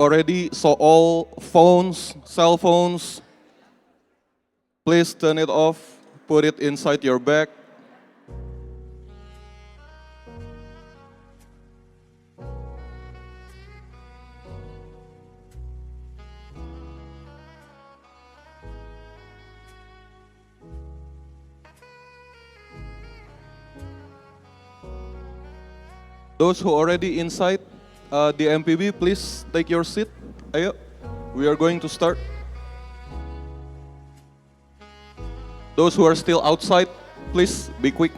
Already, so all phones, cell phones, please turn it off, put it inside your bag. Those who already inside the MPB, please take your seat. Ayo, we are going to start. Those who are still outside, please be quick.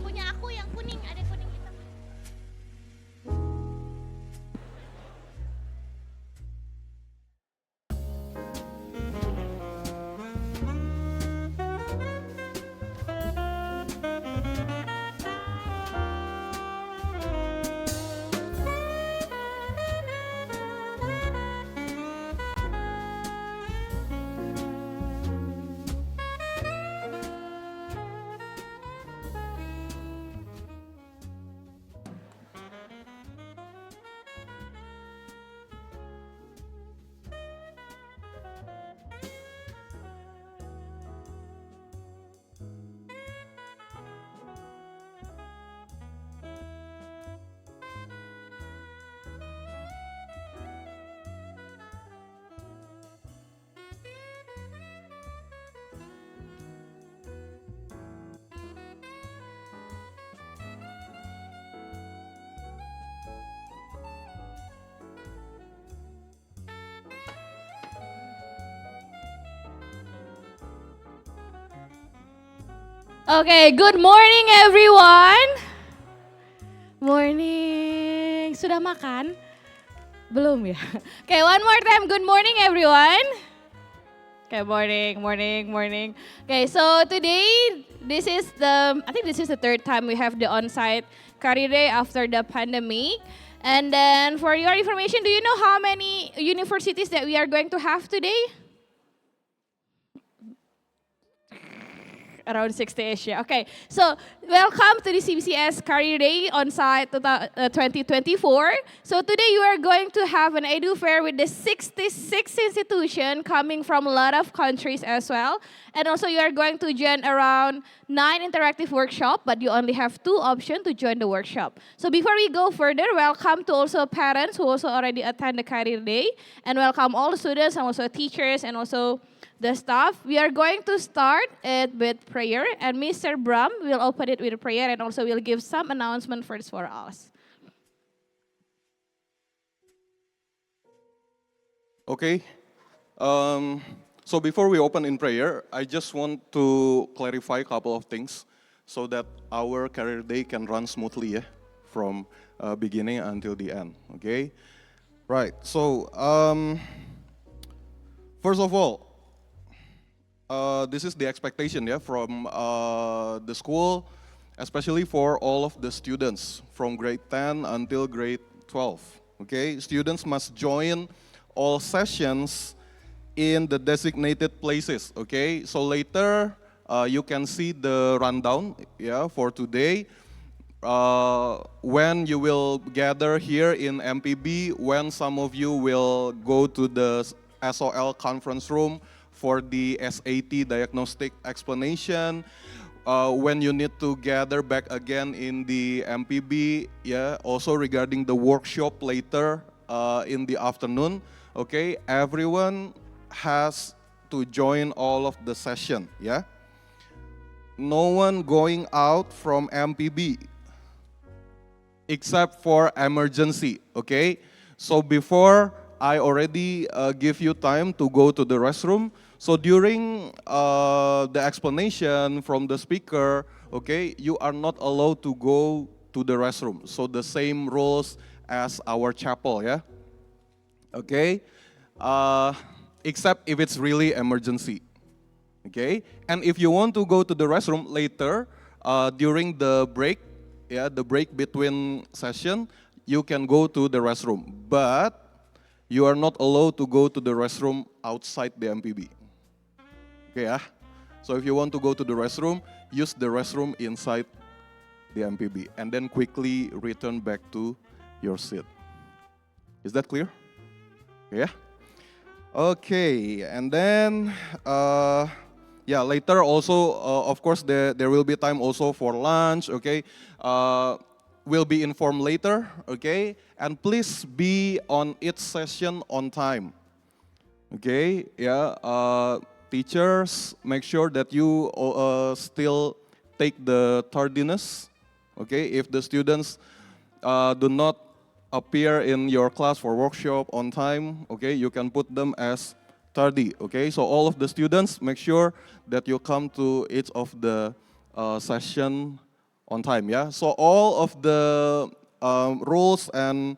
Punya aku yang kuning, ada kuning hitam. Okay, good morning everyone. Morning. Sudah makan? Belum ya? Okay, one more time. Good morning everyone. Okay, morning. Okay, so today I think this is the third time we have the on-site career day after the pandemic. And then for your information, do you know how many universities that we are going to have today? Around 60-ish, yeah. Okay, so welcome to the CBCS Career Day on site 2024. So today you are going to have an edu fair with the 66 institution coming from a lot of countries as well. And also you are going to join around 9 interactive workshops, but you only have 2 options to join the workshop. So before we go further, welcome to also parents who also already attend the Career Day. And welcome all students and also teachers and also the staff. We are going to start it with prayer, and Mr. Bram will open it with a prayer and also will give some announcement first for us. Okay. So before we open in prayer, I just want to clarify a couple of things so that our career day can run smoothly, yeah, from beginning until the end. Okay. Right. So first of all, this is the expectation, yeah, from the school especially for all of the students from grade 10 until grade 12. Okay, students must join all sessions in the designated places. Okay, so later you can see the rundown, yeah, for today. When you will gather here in MPB, when some of you will go to the SOL conference room for the SAT diagnostic explanation, when you need to gather back again in the MPB, yeah, also regarding the workshop later in the afternoon, okay, everyone has to join all of the session, yeah. No one going out from MPB except for emergency, okay? So before I already give you time to go to the restroom. So during the explanation from the speaker, okay, you are not allowed to go to the restroom. So the same rules as our chapel, yeah? Okay? Except if it's really emergency, okay? And if you want to go to the restroom later, during the break, yeah, the break between session, you can go to the restroom. But you are not allowed to go to the restroom outside the MPB. Okay, yeah? So if you want to go to the restroom, use the restroom inside the MPB and then quickly return back to your seat. Is that clear? Yeah? Okay, and then, yeah, later also, of course, there will be time also for lunch, okay? We'll be informed later, okay? And please be on each session on time, okay? Yeah, teachers, make sure that you still take the tardiness, okay? If the students do not appear in your class for workshop on time, okay, you can put them as tardy, okay? So all of the students, make sure that you come to each of the session on time, yeah? So all of the rules and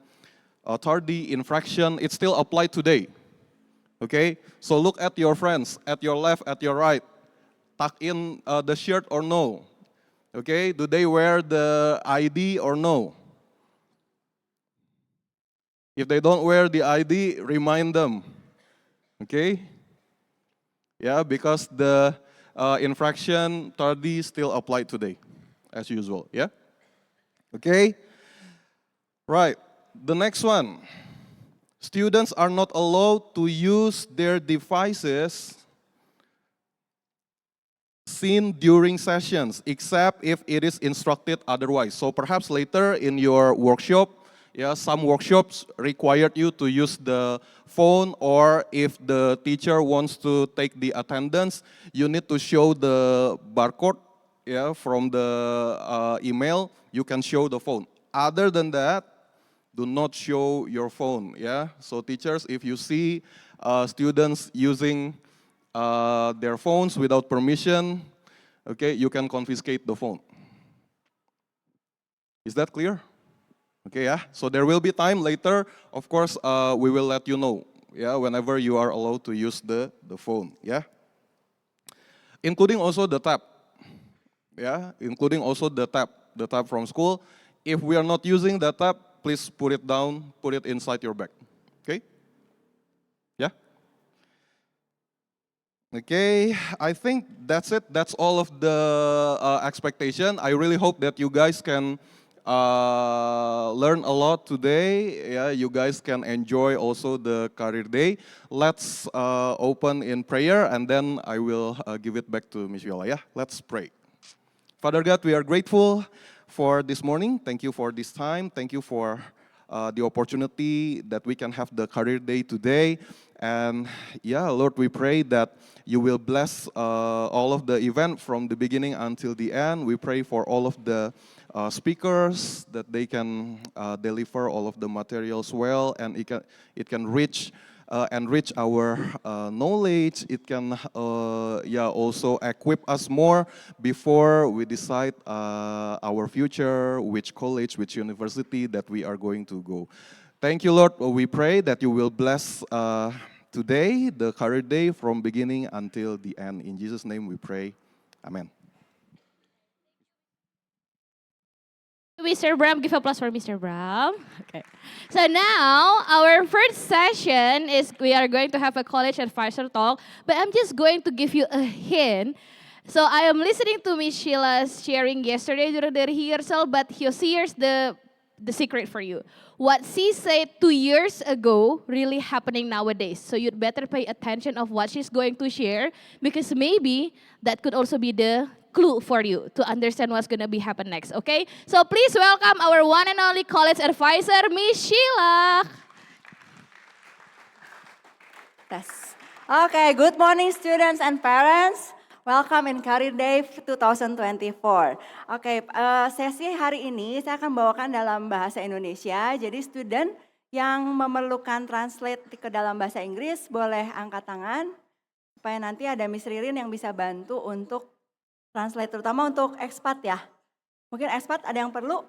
tardy infraction, it still applied today, okay? So look at your friends, at your left, at your right. Tuck in the shirt or no, okay? Do they wear the ID or no? If they don't wear the ID, remind them, okay? Yeah, because the infraction tardy still applied today, as usual, yeah? Okay? Right, the next one. Students are not allowed to use their devices seen during sessions, except if it is instructed otherwise. So perhaps later in your workshop, yeah, some workshops required you to use the phone, or if the teacher wants to take the attendance, you need to show the barcode, yeah, from the email. You can show the phone. Other than that, do not show your phone, yeah? So teachers, if you see students using their phones without permission, okay, you can confiscate the phone. Is that clear? Okay, yeah. So there will be time later. Of course, we will let you know, yeah, whenever you are allowed to use the phone, yeah. Including also the tab, yeah, including also the tab from school. If we are not using the tab, please put it down, put it inside your bag, okay? Yeah. Okay, I think that's it. That's all of the expectation. I really hope that you guys can learn a lot today. Yeah, you guys can enjoy also the career day. Let's open in prayer, and then I will give it back to Miss Viola. Yeah, let's pray. Father God, we are grateful for this morning. Thank you for this time. Thank you for the opportunity that we can have the career day today. And yeah, Lord, we pray that you will bless all of the event from the beginning until the end. We pray for all of the speakers, that they can deliver all of the materials well, and it can enrich our knowledge. It can yeah, also equip us more before we decide our future, which college, which university that we are going to go. Thank you, Lord. We pray that you will bless today, the career day, from beginning until the end. In Jesus' name we pray. Amen. Mr. Bram. Give applause for Mr. Bram. Okay. So now our first session is we are going to have a college advisor talk, but I'm just going to give you a hint. So I am listening to Miss Sheila's sharing yesterday during the rehearsal, but here's the secret for you. What she said 2 years ago really happening nowadays. So you'd better pay attention of what she's going to share because maybe that could also be the clue for you to understand what's going to be happen next, okay? So please welcome our one and only college advisor, Miss Sheila. Yes. Okay, good morning students and parents. Welcome in Career Day 2024. Oke, sesi hari ini saya akan bawakan dalam bahasa Indonesia. Jadi student yang memerlukan translate ke dalam bahasa Inggris boleh angkat tangan. Supaya nanti ada Miss Ririn yang bisa bantu untuk translate, terutama untuk expat ya. Mungkin expat ada yang perlu?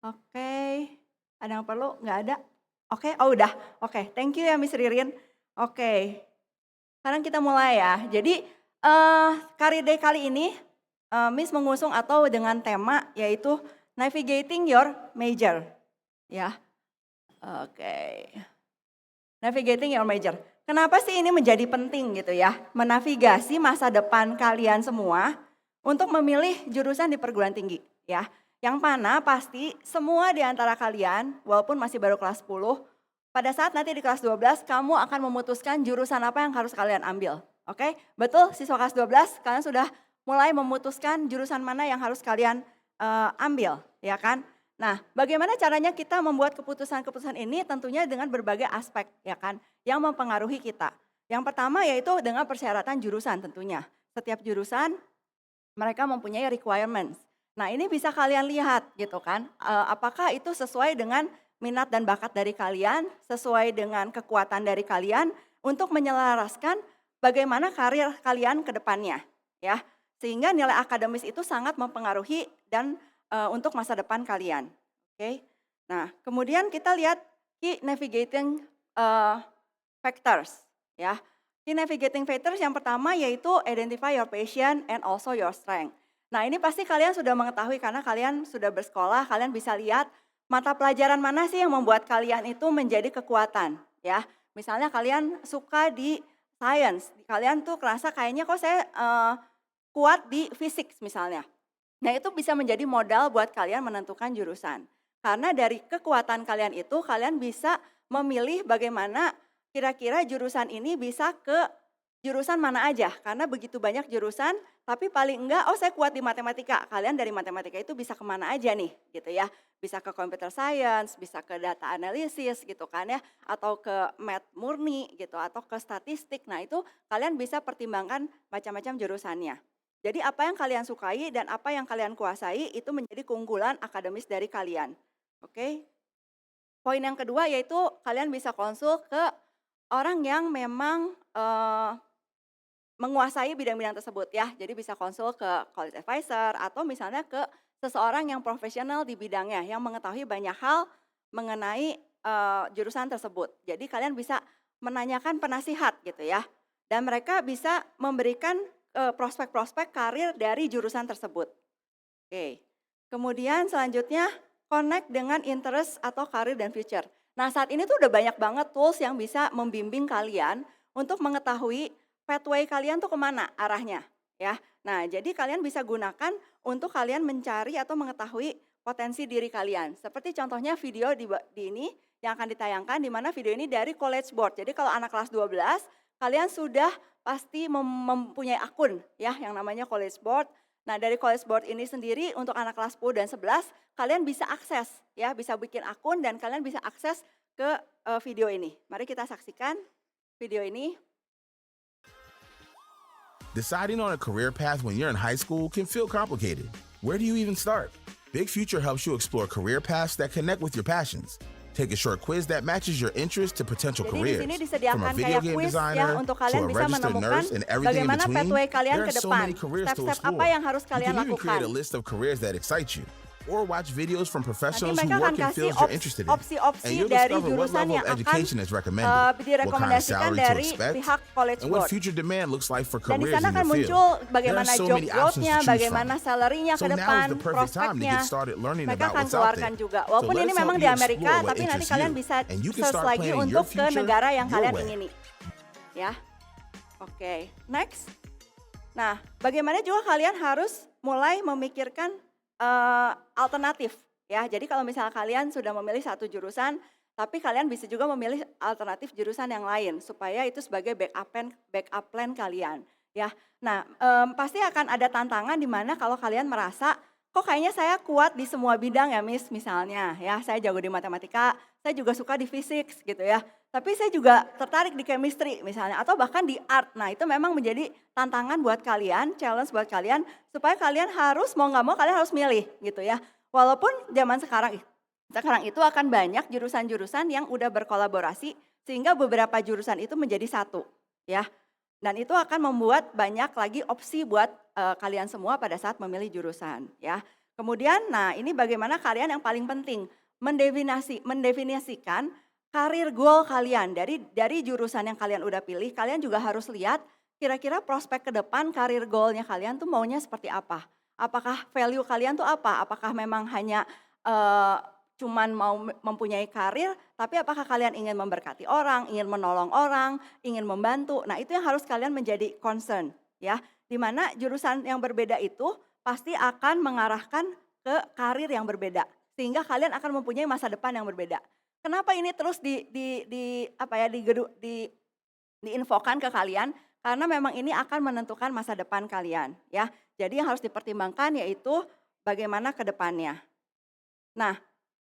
Oke, ada yang perlu? Nggak ada? Oke, oh udah. Oke, thank you ya Miss Ririn. Oke. Sekarang kita mulai ya. Jadi Career Day kali ini Miss mengusung atau dengan tema yaitu Navigating Your Major. Ya. Oke. Navigating Your Major. Kenapa sih ini menjadi penting gitu ya? Menavigasi masa depan kalian semua untuk memilih jurusan di perguruan tinggi ya. Yang mana pasti semua di antara kalian walaupun masih baru kelas 10, pada saat nanti di kelas 12, kamu akan memutuskan jurusan apa yang harus kalian ambil. Oke, betul siswa kelas 12, kalian sudah mulai memutuskan jurusan mana yang harus kalian ambil, ya kan? Nah, bagaimana caranya kita membuat keputusan-keputusan ini tentunya dengan berbagai aspek, ya kan? Yang mempengaruhi kita. Yang pertama yaitu dengan persyaratan jurusan tentunya. Setiap jurusan mereka mempunyai requirements. Nah, ini bisa kalian lihat gitu kan, apakah itu sesuai dengan minat dan bakat dari kalian, sesuai dengan kekuatan dari kalian untuk menyelaraskan bagaimana karir kalian ke depannya ya. Sehingga nilai akademis itu sangat mempengaruhi dan untuk masa depan kalian. Oke. Nah, kemudian kita lihat key navigating factors ya. Key navigating factors yang pertama yaitu identify your passion and also your strength. Nah, ini pasti kalian sudah mengetahui karena kalian sudah bersekolah, kalian bisa lihat mata pelajaran mana sih yang membuat kalian itu menjadi kekuatan ya. Misalnya kalian suka di science, kalian tuh kerasa kayaknya kok saya kuat di fisik misalnya. Nah itu bisa menjadi modal buat kalian menentukan jurusan. Karena dari kekuatan kalian itu kalian bisa memilih bagaimana kira-kira jurusan ini bisa ke jurusan mana aja. Karena begitu banyak jurusan tapi paling enggak saya kuat di matematika. Kalian dari matematika itu bisa kemana aja nih gitu ya. Bisa ke computer science, bisa ke data analysis gitu kan ya. Atau ke math murni gitu atau ke statistik. Nah itu kalian bisa pertimbangkan macam-macam jurusannya. Jadi apa yang kalian sukai dan apa yang kalian kuasai itu menjadi keunggulan akademis dari kalian. Oke. Poin yang kedua yaitu kalian bisa konsul ke orang yang memang menguasai bidang-bidang tersebut ya. Jadi bisa konsul ke college advisor atau misalnya ke seseorang yang profesional di bidangnya yang mengetahui banyak hal mengenai jurusan tersebut. Jadi kalian bisa menanyakan penasihat gitu ya. Dan mereka bisa memberikan prospek-prospek karir dari jurusan tersebut. Oke. Kemudian selanjutnya connect dengan interest atau karir dan future. Nah saat ini tuh udah banyak banget tools yang bisa membimbing kalian untuk mengetahui pathway kalian tuh kemana arahnya ya. Nah jadi kalian bisa gunakan untuk kalian mencari atau mengetahui potensi diri kalian. Seperti contohnya video di ini yang akan ditayangkan di mana video ini dari College Board. Jadi kalau anak kelas 12 kalian sudah pasti mempunyai akun ya yang namanya College Board. Nah dari College Board ini sendiri untuk anak kelas 10 dan 11 kalian bisa akses ya, bisa bikin akun dan kalian bisa akses ke video ini. Mari kita saksikan video ini. Deciding on a career path when you're in high school can feel complicated. Where do you even start? Big Future helps you explore career paths that connect with your passions. Take a short quiz that matches your interest to potential Jadi careers. di sini disediakan From a video kayak game quiz designer ya untuk kalian to a bisa registered menemukan nurse and everything in bagaimana between, pathway kalian there ke are so depan. many careers to Step-step explore. apa yang harus You kalian can even lakukan. create a list of careers that excite you. or watch videos from Nanti professionals who mereka akan work in kasih fields you're interested in. And opsi-opsi you'll dari discover what jurusan level yang of akan education is recommended, what kind of direkomendasikan salary to dari expect, pihak College and what Board. future demand looks like for Dan di careers sana in akan your muncul field. bagaimana There are so job many options to growth-nya, choose bagaimana from. salary-nya So ke now is depan, the perfect time to prospeknya. get started learning Mereka about akan what's out keluarkan there. juga. So Walaupun let ini us help memang di you Amerika, explore what tapi nanti interests kalian you, bisa and you can search start lagi planning your untuk ke future negara yang your kalian way. ingini. Ya, oke, next. Nah, bagaimana juga kalian harus mulai memikirkan alternatif. Ya, jadi kalau misalnya kalian sudah memilih satu jurusan, tapi kalian bisa juga memilih alternatif jurusan yang lain supaya itu sebagai backup plan kalian. Ya, nah pasti akan ada tantangan di mana kalau kalian merasa kok kayaknya saya kuat di semua bidang ya Miss misalnya. Ya, saya jago di matematika, saya juga suka di fisik gitu ya. Tapi saya juga tertarik di chemistry misalnya atau bahkan di art. Nah, itu memang menjadi tantangan buat kalian, challenge buat kalian supaya kalian harus mau nggak mau kalian harus milih gitu ya. Walaupun zaman sekarang itu akan banyak jurusan-jurusan yang udah berkolaborasi sehingga beberapa jurusan itu menjadi satu ya. Dan itu akan membuat banyak lagi opsi buat kalian semua pada saat memilih jurusan ya. Kemudian nah ini bagaimana kalian yang paling penting mendefinisikan karir goal kalian dari jurusan yang kalian udah pilih. Kalian juga harus lihat kira-kira prospek ke depan karir goalnya kalian tuh maunya seperti apa. Apakah value kalian tuh apa? Apakah memang hanya cuman mau mempunyai karir, tapi apakah kalian ingin memberkati orang, ingin menolong orang, ingin membantu. Nah, itu yang harus kalian menjadi concern ya. Di mana jurusan yang berbeda itu pasti akan mengarahkan ke karir yang berbeda. Sehingga kalian akan mempunyai masa depan yang berbeda. Kenapa ini terus diinfokan ke kalian? Karena memang ini akan menentukan masa depan kalian ya. Jadi yang harus dipertimbangkan yaitu bagaimana ke depannya. Nah,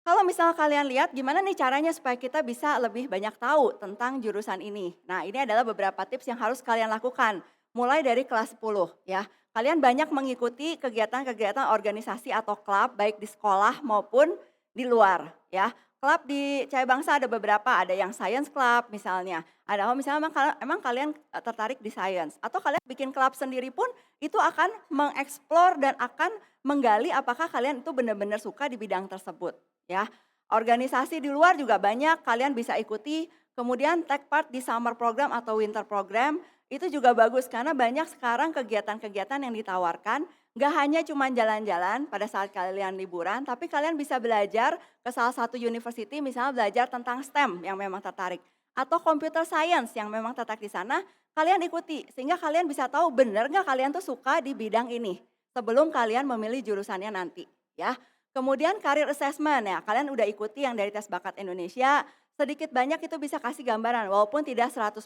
kalau misalnya kalian lihat gimana nih caranya supaya kita bisa lebih banyak tahu tentang jurusan ini. Nah, ini adalah beberapa tips yang harus kalian lakukan mulai dari kelas 10 ya. Kalian banyak mengikuti kegiatan-kegiatan organisasi atau klub baik di sekolah maupun di luar ya. Klub di Cahaya Bangsa ada beberapa, ada yang science club misalnya. Ada misalnya emang kalian tertarik di science atau kalian bikin klub sendiri pun itu akan mengeksplor dan akan menggali apakah kalian itu benar-benar suka di bidang tersebut ya. Organisasi di luar juga banyak kalian bisa ikuti. Kemudian take part di summer program atau winter program itu juga bagus karena banyak sekarang kegiatan-kegiatan yang ditawarkan. Gak hanya cuma jalan-jalan pada saat kalian liburan, tapi kalian bisa belajar ke salah satu university misalnya belajar tentang STEM yang memang tertarik. Atau computer science yang memang tertarik di sana, kalian ikuti. Sehingga kalian bisa tahu benar gak kalian tuh suka di bidang ini sebelum kalian memilih jurusannya nanti ya. Kemudian career assessment ya, kalian udah ikuti yang dari tes bakat Indonesia, sedikit banyak itu bisa kasih gambaran walaupun tidak 100%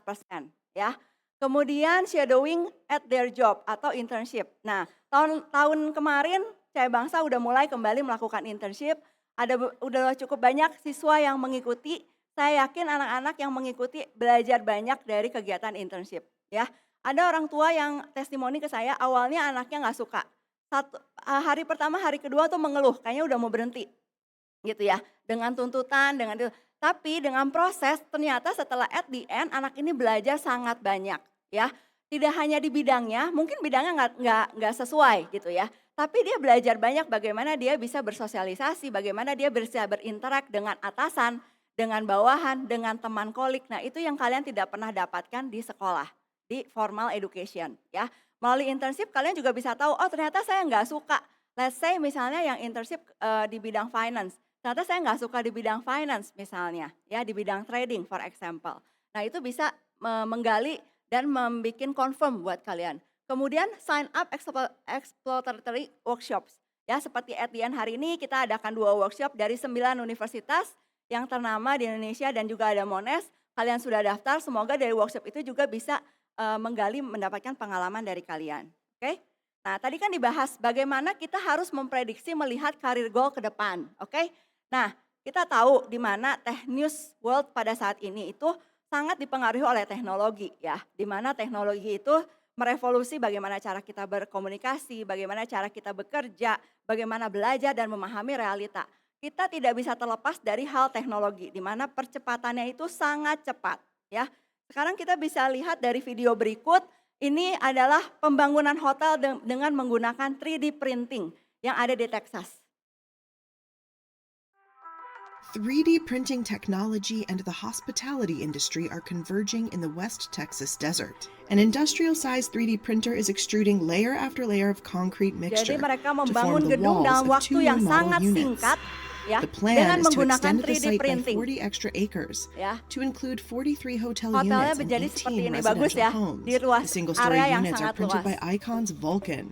ya. Kemudian shadowing at their job atau internship. Nah, tahun kemarin Cahaya Bangsa udah mulai kembali melakukan internship. Udah cukup banyak siswa yang mengikuti. Saya yakin anak-anak yang mengikuti belajar banyak dari kegiatan internship. Ya, ada orang tua yang testimoni ke saya awalnya anaknya nggak suka. Hari pertama, hari kedua tuh mengeluh, kayaknya udah mau berhenti, gitu ya. Dengan tuntutan, tapi dengan proses ternyata setelah at the end anak ini belajar sangat banyak ya. Tidak hanya di bidangnya, mungkin bidangnya nggak sesuai gitu ya. Tapi dia belajar banyak bagaimana dia bisa bersosialisasi, bagaimana dia bisa berinteraksi dengan atasan, dengan bawahan, dengan teman kolik. Nah itu yang kalian tidak pernah dapatkan di sekolah, di formal education ya. Melalui internship kalian juga bisa tahu, oh ternyata saya nggak suka. Let's say misalnya yang internship di bidang finance. Ternyata saya nggak suka di bidang finance misalnya, ya di bidang trading for example. Nah itu bisa menggali dan membuat confirm buat kalian. Kemudian sign up exploratory workshops. Ya seperti at the end hari ini kita adakan 2 workshop dari 9 universitas yang ternama di Indonesia dan juga ada Monash. Kalian sudah daftar, semoga dari workshop itu juga bisa menggali mendapatkan pengalaman dari kalian. Oke? Nah tadi kan dibahas bagaimana kita harus memprediksi melihat karir goal ke depan. Oke? Nah, kita tahu di mana tech news world pada saat ini itu sangat dipengaruhi oleh teknologi ya. Di mana teknologi itu merevolusi bagaimana cara kita berkomunikasi, bagaimana cara kita bekerja, bagaimana belajar dan memahami realita. Kita tidak bisa terlepas dari hal teknologi di mana percepatannya itu sangat cepat ya. Sekarang kita bisa lihat dari video berikut, ini adalah pembangunan hotel dengan menggunakan 3D printing yang ada di Texas. 3D printing technology and the hospitality industry are converging in the West Texas desert. An industrial-sized 3D printer is extruding layer after layer of concrete mixture Jadi mereka to membangun form the gedung walls dalam of waktu 2 yang new sangat model units. singkat ya, The plan dengan is to menggunakan extend the 3D site by printing. 40 extra acres Ya. to include 43 hotel Hotelnya units and menjadi seperti 18 ini, bagus residential ya, homes. di luas The single-story area yang units are sangat printed luas. by Icon's Vulcan,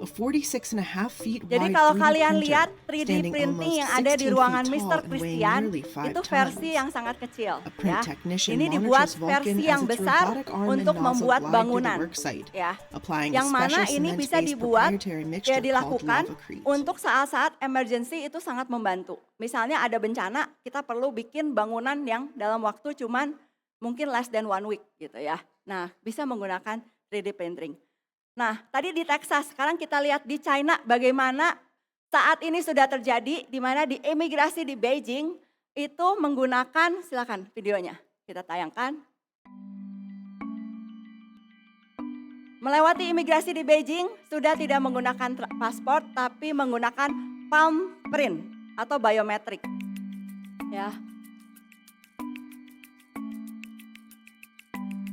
a 46.5 feet Jadi wide kalau 3D kalian printer, lihat 3D standing printing almost yang ada di 16 ruangan feet Mr. tall and weighing Christian nearly 5 itu versi tons. yang sangat kecil A print ya. technician Ini dibuat monitors Vulcan versi as yang its besar robotic arm and untuk nozzle membuat glide through the bangunan work site, ya. applying a Yang mana special ini bisa cement-based dibuat proprietary ya mixture called dilakukan Lavacrete. untuk saat-saat emergency itu sangat membantu. Misalnya ada bencana, kita perlu bikin bangunan yang dalam waktu cuman mungkin less than 1 week gitu ya. Nah, bisa menggunakan 3D printing. Nah, tadi di Texas, sekarang kita lihat di China bagaimana saat ini sudah terjadi di mana di imigrasi di Beijing itu menggunakan, silakan videonya kita tayangkan. Melewati imigrasi di Beijing sudah tidak menggunakan paspor tapi menggunakan palm print atau biometrik. Ya.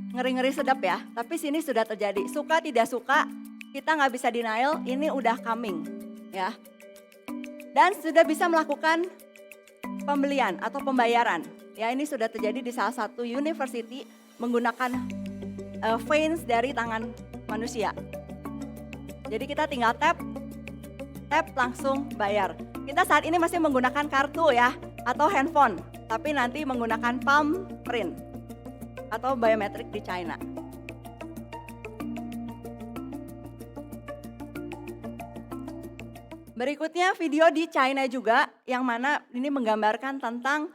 Ngeri-ngeri sedap ya, tapi sini sudah terjadi. Suka tidak suka, kita nggak bisa denial, ini udah coming. Ya. Dan sudah bisa melakukan pembelian atau pembayaran. Ya, ini sudah terjadi di salah satu university menggunakan veins dari tangan manusia. Jadi kita tinggal tap langsung bayar. Kita saat ini masih menggunakan kartu ya atau handphone, tapi nanti menggunakan palm print atau biometrik di China. Berikutnya video di China juga yang mana ini menggambarkan tentang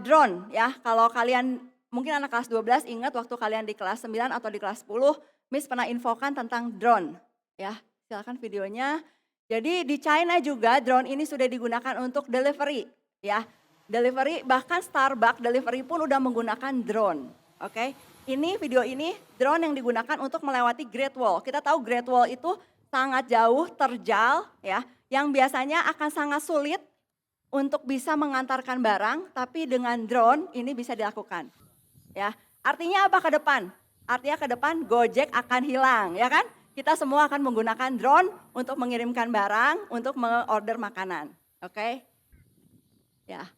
drone ya. Kalau kalian mungkin anak kelas 12 ingat waktu kalian di kelas 9 atau di kelas 10, Miss pernah infokan tentang drone ya. Silakan videonya. Jadi di China juga drone ini sudah digunakan untuk delivery ya. Delivery, bahkan Starbucks delivery pun udah menggunakan drone. Oke. Ini video ini drone yang digunakan untuk melewati Great Wall. Kita tahu Great Wall itu sangat jauh, terjal ya, yang biasanya akan sangat sulit untuk bisa mengantarkan barang, tapi dengan drone ini bisa dilakukan. Ya, artinya apa ke depan? Artinya ke depan Gojek akan hilang, ya kan? Kita semua akan menggunakan drone untuk mengirimkan barang, untuk mengorder makanan. Oke? Ya.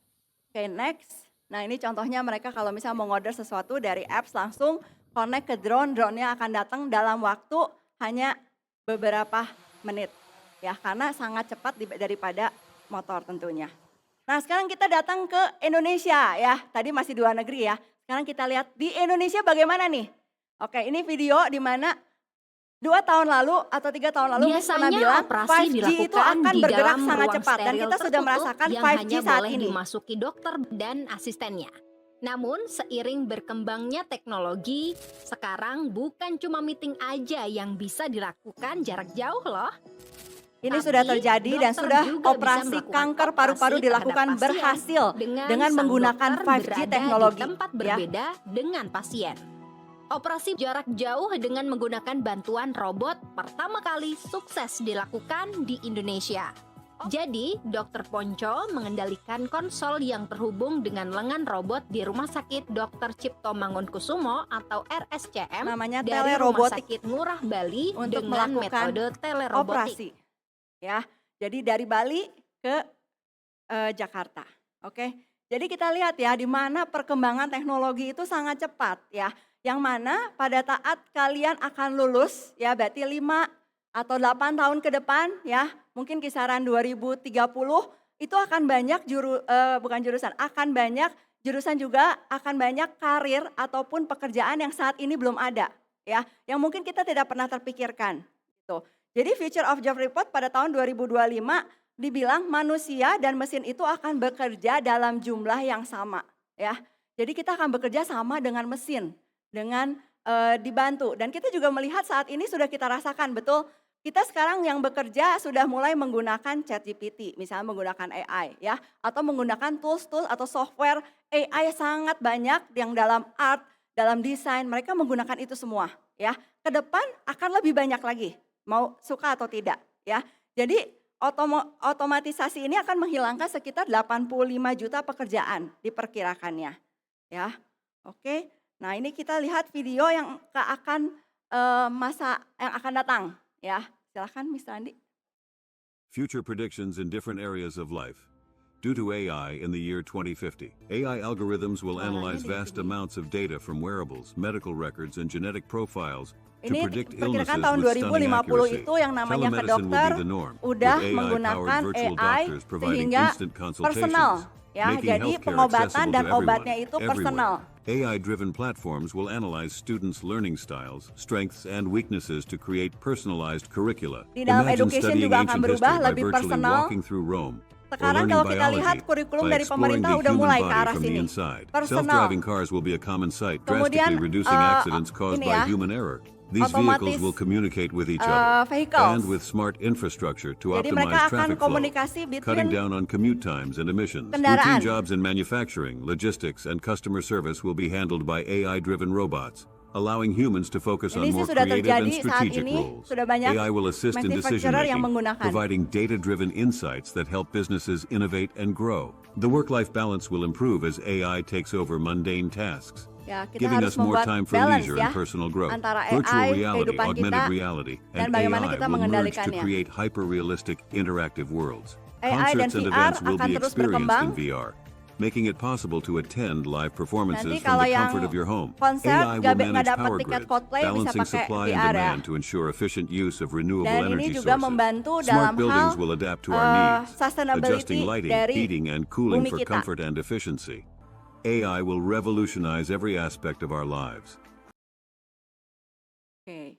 Oke, next. Nah, ini contohnya mereka kalau misalnya mau order sesuatu dari apps langsung connect ke drone, drone-nya akan datang dalam waktu hanya beberapa menit. Ya, karena sangat cepat daripada motor tentunya. Nah, sekarang kita datang ke Indonesia ya. Tadi masih di luar negeri ya. Sekarang kita lihat di Indonesia bagaimana nih. Oke, ini video di mana 2 tahun lalu atau 3 tahun lalu Miss pernah bilang 5G itu akan bergerak sangat cepat dan kita sudah merasakan 5G saat ini. Dimasuki dokter dan asistennya. Namun seiring berkembangnya teknologi, sekarang bukan cuma meeting aja yang bisa dilakukan jarak jauh loh. Ini Tapi, sudah terjadi dan dokter sudah juga operasi bisa melakukan kanker paru-paru operasi dilakukan terhadap pasien berhasil dengan sang menggunakan dokter 5G berada teknologi. di tempat Ya. berbeda dengan pasien. Operasi jarak jauh dengan menggunakan bantuan robot pertama kali sukses dilakukan di Indonesia. Jadi, Dr. Ponco mengendalikan konsol yang terhubung dengan lengan robot di Rumah Sakit Dr. Cipto Mangunkusumo atau RSCM Namanya dari Rumah telerobotik Sakit Ngurah Bali untuk dengan melakukan metode telerobotik. operasi. Ya, jadi dari Bali ke Jakarta. Oke. Jadi kita lihat ya di mana perkembangan teknologi itu sangat cepat ya. Yang mana pada saat kalian akan lulus ya berarti 5 atau 8 tahun ke depan ya, mungkin kisaran 2030 itu akan banyak akan banyak jurusan juga akan banyak karir ataupun pekerjaan yang saat ini belum ada ya, yang mungkin kita tidak pernah terpikirkan gitu. Jadi Future of Job Report pada tahun 2025 dibilang manusia dan mesin itu akan bekerja dalam jumlah yang sama ya. Jadi kita akan bekerja sama dengan mesin, dengan dibantu. Dan kita juga melihat saat ini sudah kita rasakan betul, kita sekarang yang bekerja sudah mulai menggunakan ChatGPT, misalnya menggunakan AI ya, atau menggunakan tools-tools atau software AI sangat banyak yang dalam art, dalam desain, mereka menggunakan itu semua ya. Ke depan akan lebih banyak lagi, mau suka atau tidak ya. Jadi otomatisasi ini akan menghilangkan sekitar 85 juta pekerjaan diperkirakannya. Ya, oke. Nah ini kita lihat video yang akan masa yang akan datang. Ya, silakan Mr. Andi. Future predictions in different areas of life. Due to AI in the year 2050, AI algorithms will analyze vast amounts of data from wearables, medical records, and genetic profiles to Ini predict illnesses perkirakan tahun with stunning 2050 accuracy. itu yang namanya ke Telemedicine will dokter be the norm, udah with menggunakan AI-powered virtual AI doctors providing sehingga instant personal. consultations, Ya, making jadi healthcare pengobatan accessible dan to everyone, obatnya itu personal. everywhere. AI-driven platforms will analyze students' learning styles, strengths, and weaknesses to create personalized curricula. Di dalam Imagine education studying juga akan ancient berubah history by lebih virtually personal. walking through Rome. Sekarang kalau kita lihat kurikulum dari pemerintah udah mulai ke arah sini. Personal. Self-driving cars will be a common sight, Kemudian, drastically reducing accidents caused ini ya, by human error. These otomatis, vehicles will communicate with each other vehicles. and with smart infrastructure to Jadi mereka optimize akan traffic flow, komunikasi cutting between down on commute times and emissions. kendaraan. Routine jobs in manufacturing, logistics, and customer service will be handled by AI-driven robots, allowing humans to focus on Ini sih more sudah creative terjadi and saat strategic ini, roles. sudah banyak AI will assist in manufacturer yang decision-making, menggunakan. providing data-driven insights that help businesses innovate and grow. The work-life balance will improve as AI takes over mundane tasks, Ya, kita giving harus us more membuat time for balance leisure ya and personal growth. antara Virtual AI, reality, kehidupan augmented kita, reality, dan and bagaimana AI kita will merge to mengendalikannya. create hyper-realistic interactive worlds. AI dan Concerts and VR events will akan be terus experienced berkembang. in VR, making it possible to attend live performances Nanti from kalau the yang comfort of your home. konser AI will nggak manage dapat power tiket grids, Coldplay bisa balancing pakai supply VR and ya. demand to ensure efficient use of renewable Dan energy ini juga sources. membantu Smart dalam buildings hal will adapt to our needs, sustainability adjusting lighting, dari heating, and cooling bumi for kita. comfort and efficiency. AI will revolutionize every aspect of our lives. Oke.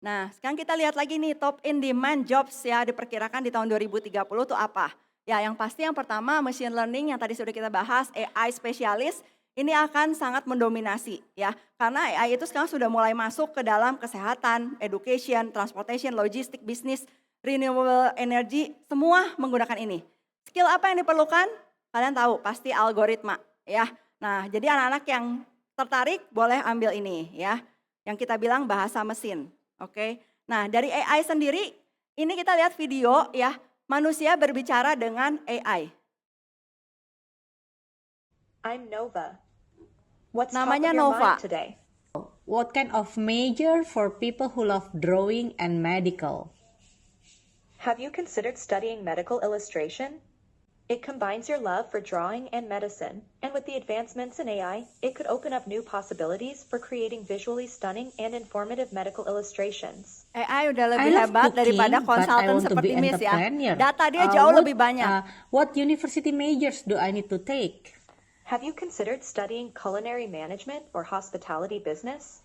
Nah, sekarang kita lihat lagi nih top in demand jobs ya diperkirakan di tahun 2030 itu apa? Ya, yang pasti yang pertama machine learning yang tadi sudah kita bahas, AI spesialis ini akan sangat mendominasi ya. Karena AI itu sekarang sudah mulai masuk ke dalam kesehatan, education, transportation, logistik, bisnis, renewable energy, semua menggunakan ini. Skill apa yang diperlukan? Kalian tahu, pasti algoritma ya. Nah, jadi anak-anak yang tertarik boleh ambil ini ya. Yang kita bilang bahasa mesin. Oke. Nah, dari AI sendiri ini kita lihat video ya, manusia berbicara dengan AI. I'm Nova. What's Namanya top of your Nova. mind today? What kind of major for people who love drawing and medical? Have you considered studying medical illustration? It combines your love for drawing and medicine, and with the advancements in AI, it could open up new possibilities for creating visually stunning and informative medical illustrations. AI udah I lebih love hebat cooking, daripada but I konsultan want to seperti be Miss ya. entrepreneur. Data dia jauh lebih banyak. What university majors do I need to take? Have you considered studying culinary management or hospitality business?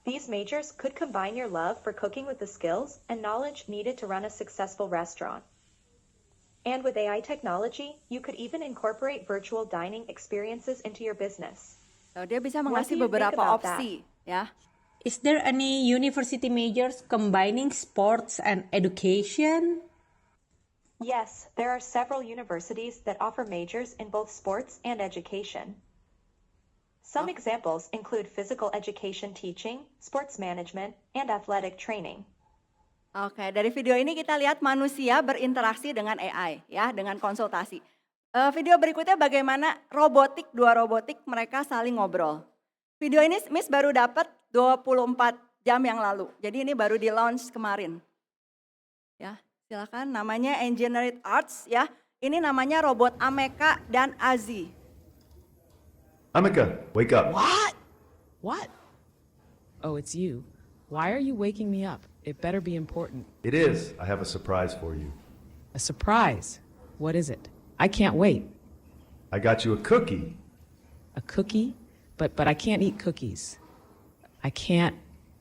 These majors could combine your love for cooking with the skills and knowledge needed to run a successful restaurant. And with AI technology, you could even incorporate virtual dining experiences into your business. So, dia bisa What mengasih do you think beberapa about opsi ya. Is there any university majors combining sports and education? Yes, there are several universities that offer majors in both sports and education. Some examples include physical education teaching, sports management, and athletic training. Oke, dari video ini kita lihat manusia berinteraksi dengan AI ya, dengan konsultasi. Video berikutnya bagaimana dua robotik mereka saling ngobrol. Video ini Miss baru dapat 24 jam yang lalu. Jadi ini baru di launch kemarin. Ya, silakan namanya Engineered Arts ya. Ini namanya robot Ameka dan Azi. Amika, wake up. What? Oh, it's you. Why are you waking me up? It better be important. It is. I have a surprise for you. A surprise? What is it? I can't wait. I got you a cookie. A cookie? But I can't eat cookies. I can't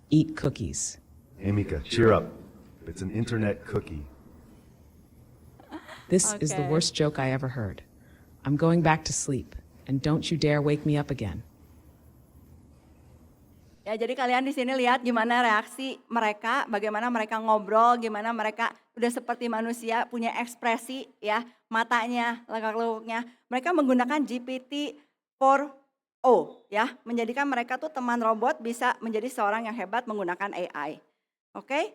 eat cookies. Amika, cheer up. It's an internet cookie. This is the Okay. worst joke I ever heard. I'm going back to sleep, and don't you dare wake me up again. Ya, jadi kalian di sini lihat gimana reaksi mereka, bagaimana mereka ngobrol, gimana mereka udah seperti manusia, punya ekspresi ya, matanya, lekak-lekuknya. Mereka menggunakan GPT-4o ya, menjadikan mereka tuh teman robot bisa menjadi seorang yang hebat menggunakan AI. Oke?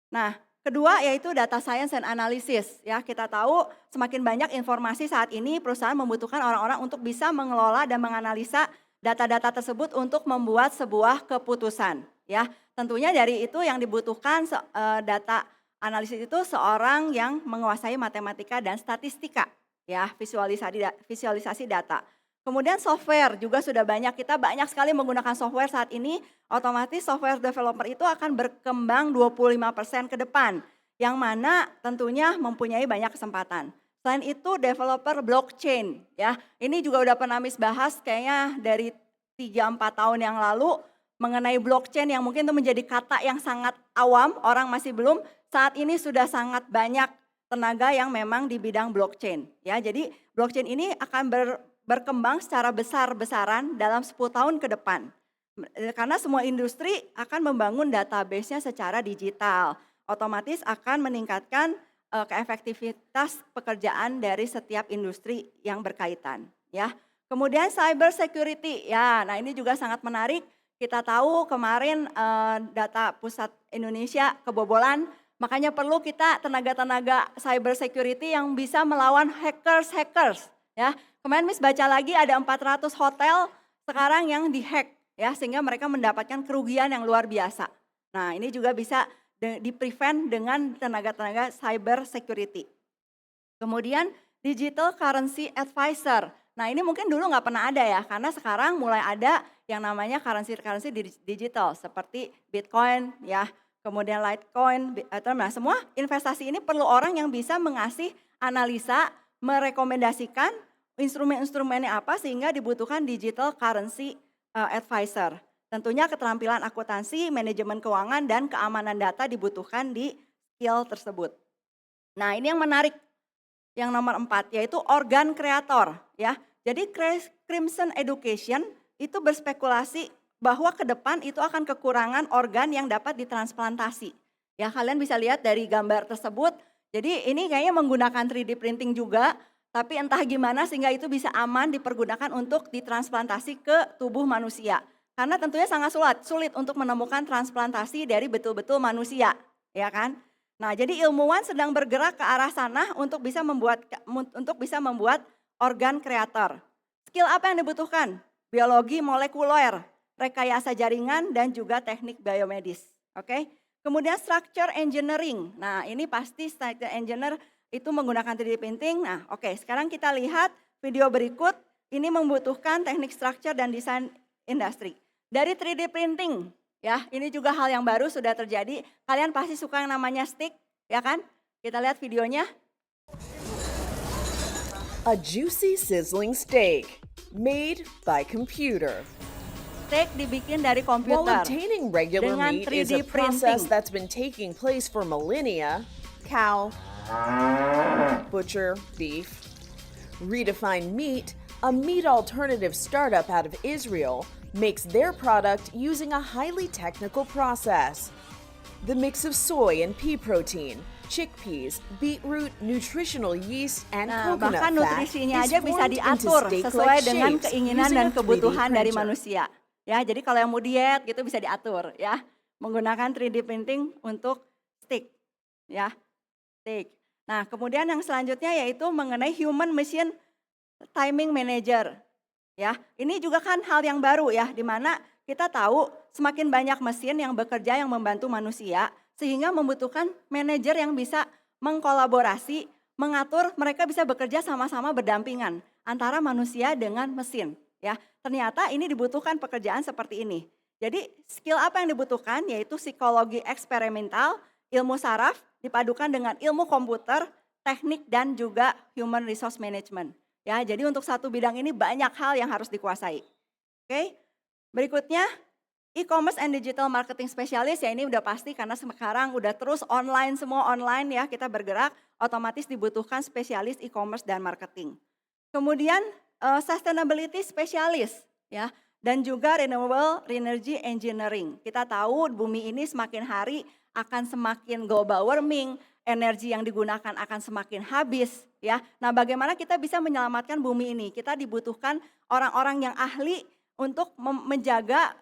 Nah, Kedua yaitu data science and analysis. Ya, kita tahu semakin banyak informasi saat ini perusahaan membutuhkan orang-orang untuk bisa mengelola dan menganalisa data-data tersebut untuk membuat sebuah keputusan. Ya, tentunya dari itu yang dibutuhkan data analisis itu seorang yang menguasai matematika dan statistika. Ya, visualisasi data. Kemudian software juga sudah banyak, kita banyak sekali menggunakan software saat ini, otomatis software developer itu akan berkembang 25% ke depan, yang mana tentunya mempunyai banyak kesempatan. Selain itu developer blockchain, ya ini juga udah pernah Miss bahas kayaknya dari 3-4 tahun yang lalu, mengenai blockchain yang mungkin itu menjadi kata yang sangat awam, orang masih belum, saat ini sudah sangat banyak tenaga yang memang di bidang blockchain. Ya, jadi blockchain ini akan berkembang secara besar-besaran dalam 10 tahun ke depan. Karena semua industri akan membangun database-nya secara digital. Otomatis akan meningkatkan keefektivitas pekerjaan dari setiap industri yang berkaitan. Ya. Kemudian cyber security, ya, nah ini juga sangat menarik. Kita tahu kemarin data pusat Indonesia kebobolan, makanya perlu kita tenaga-tenaga cyber security yang bisa melawan hackers. Ya, kemarin Miss baca lagi ada 400 hotel sekarang yang dihack ya sehingga mereka mendapatkan kerugian yang luar biasa. Nah, ini juga bisa di-prevent dengan tenaga-tenaga cyber security. Kemudian digital currency advisor. Nah, ini mungkin dulu nggak pernah ada ya, karena sekarang mulai ada yang namanya currency digital seperti Bitcoin ya, kemudian Litecoin, nah semua investasi ini perlu orang yang bisa mengasih analisa, merekomendasikan instrumen-instrumennya apa sehingga dibutuhkan digital currency advisor. Tentunya keterampilan akuntansi, manajemen keuangan, dan keamanan data dibutuhkan di skill tersebut. Nah ini yang menarik, yang nomor 4 yaitu organ kreator. Ya. Jadi Crimson Education itu berspekulasi bahwa ke depan itu akan kekurangan organ yang dapat ditransplantasi. Ya, kalian bisa lihat dari gambar tersebut, jadi ini kayaknya menggunakan 3D printing juga, tapi entah gimana sehingga itu bisa aman dipergunakan untuk ditransplantasi ke tubuh manusia. Karena tentunya sangat sulit untuk menemukan transplantasi dari betul-betul manusia, ya kan? Nah, jadi ilmuwan sedang bergerak ke arah sana untuk bisa membuat organ kreator. Skill apa yang dibutuhkan? Biologi molekuler, rekayasa jaringan, dan juga teknik biomedis. Oke? Kemudian structure engineering. Nah, ini pasti structure engineer itu menggunakan 3D printing. Nah, oke, sekarang kita lihat video berikut. Ini membutuhkan teknik structure dan desain industri. Dari 3D printing, ya, ini juga hal yang baru sudah terjadi. Kalian pasti suka yang namanya stick, ya kan? Kita lihat videonya. A juicy sizzling steak made by computer. Steak dibikin dari While komputer obtaining regular dengan meat is a 3D process printing. that's been taking place for millennia, cow, butcher, beef. Redefined Meat, a meat alternative startup out of Israel, makes their product using a highly technical process. The mix of soy and pea protein, chickpeas, beetroot, nutritional yeast, and Nah, coconut bahkan fat nutrisinya is aja bisa formed into diatur steak-like sesuai dengan shapes keinginan using dan a 3D kebutuhan dari printer. manusia. Ya, jadi kalau yang mau diet gitu bisa diatur ya, menggunakan 3D printing untuk steak, ya, steak. Nah, kemudian yang selanjutnya yaitu mengenai human machine timing manager. Ya, ini juga kan hal yang baru ya, di mana kita tahu semakin banyak mesin yang bekerja yang membantu manusia, sehingga membutuhkan manajer yang bisa mengkolaborasi, mengatur mereka bisa bekerja sama-sama berdampingan antara manusia dengan mesin. Ya, ternyata ini dibutuhkan pekerjaan seperti ini. Jadi skill apa yang dibutuhkan yaitu psikologi eksperimental, ilmu saraf dipadukan dengan ilmu komputer, teknik dan juga human resource management. Ya, jadi untuk satu bidang ini banyak hal yang harus dikuasai. Oke. Berikutnya e-commerce and digital marketing specialist, ya ini udah pasti karena sekarang udah terus online, semua online ya, kita bergerak, otomatis dibutuhkan spesialis e-commerce dan marketing. Kemudian sustainability specialist ya, dan juga renewable energy engineering. Kita tahu bumi ini semakin hari akan semakin global warming, energi yang digunakan akan semakin habis ya. Nah, bagaimana kita bisa menyelamatkan bumi ini? Kita dibutuhkan orang-orang yang ahli untuk menjaga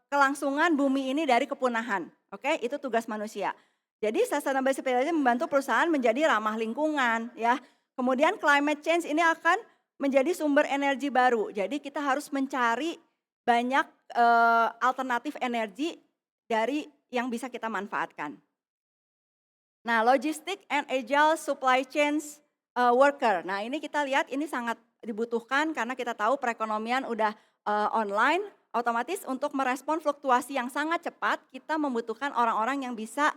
kelangsungan bumi ini dari kepunahan. Oke, itu tugas manusia. Jadi sustainability membantu perusahaan menjadi ramah lingkungan ya. Kemudian climate change ini akan menjadi sumber energi baru. Jadi kita harus mencari banyak alternatif energi dari yang bisa kita manfaatkan. Nah, logistic and agile supply chains worker. Nah, ini kita lihat ini sangat dibutuhkan karena kita tahu perekonomian udah online, otomatis untuk merespon fluktuasi yang sangat cepat, kita membutuhkan orang-orang yang bisa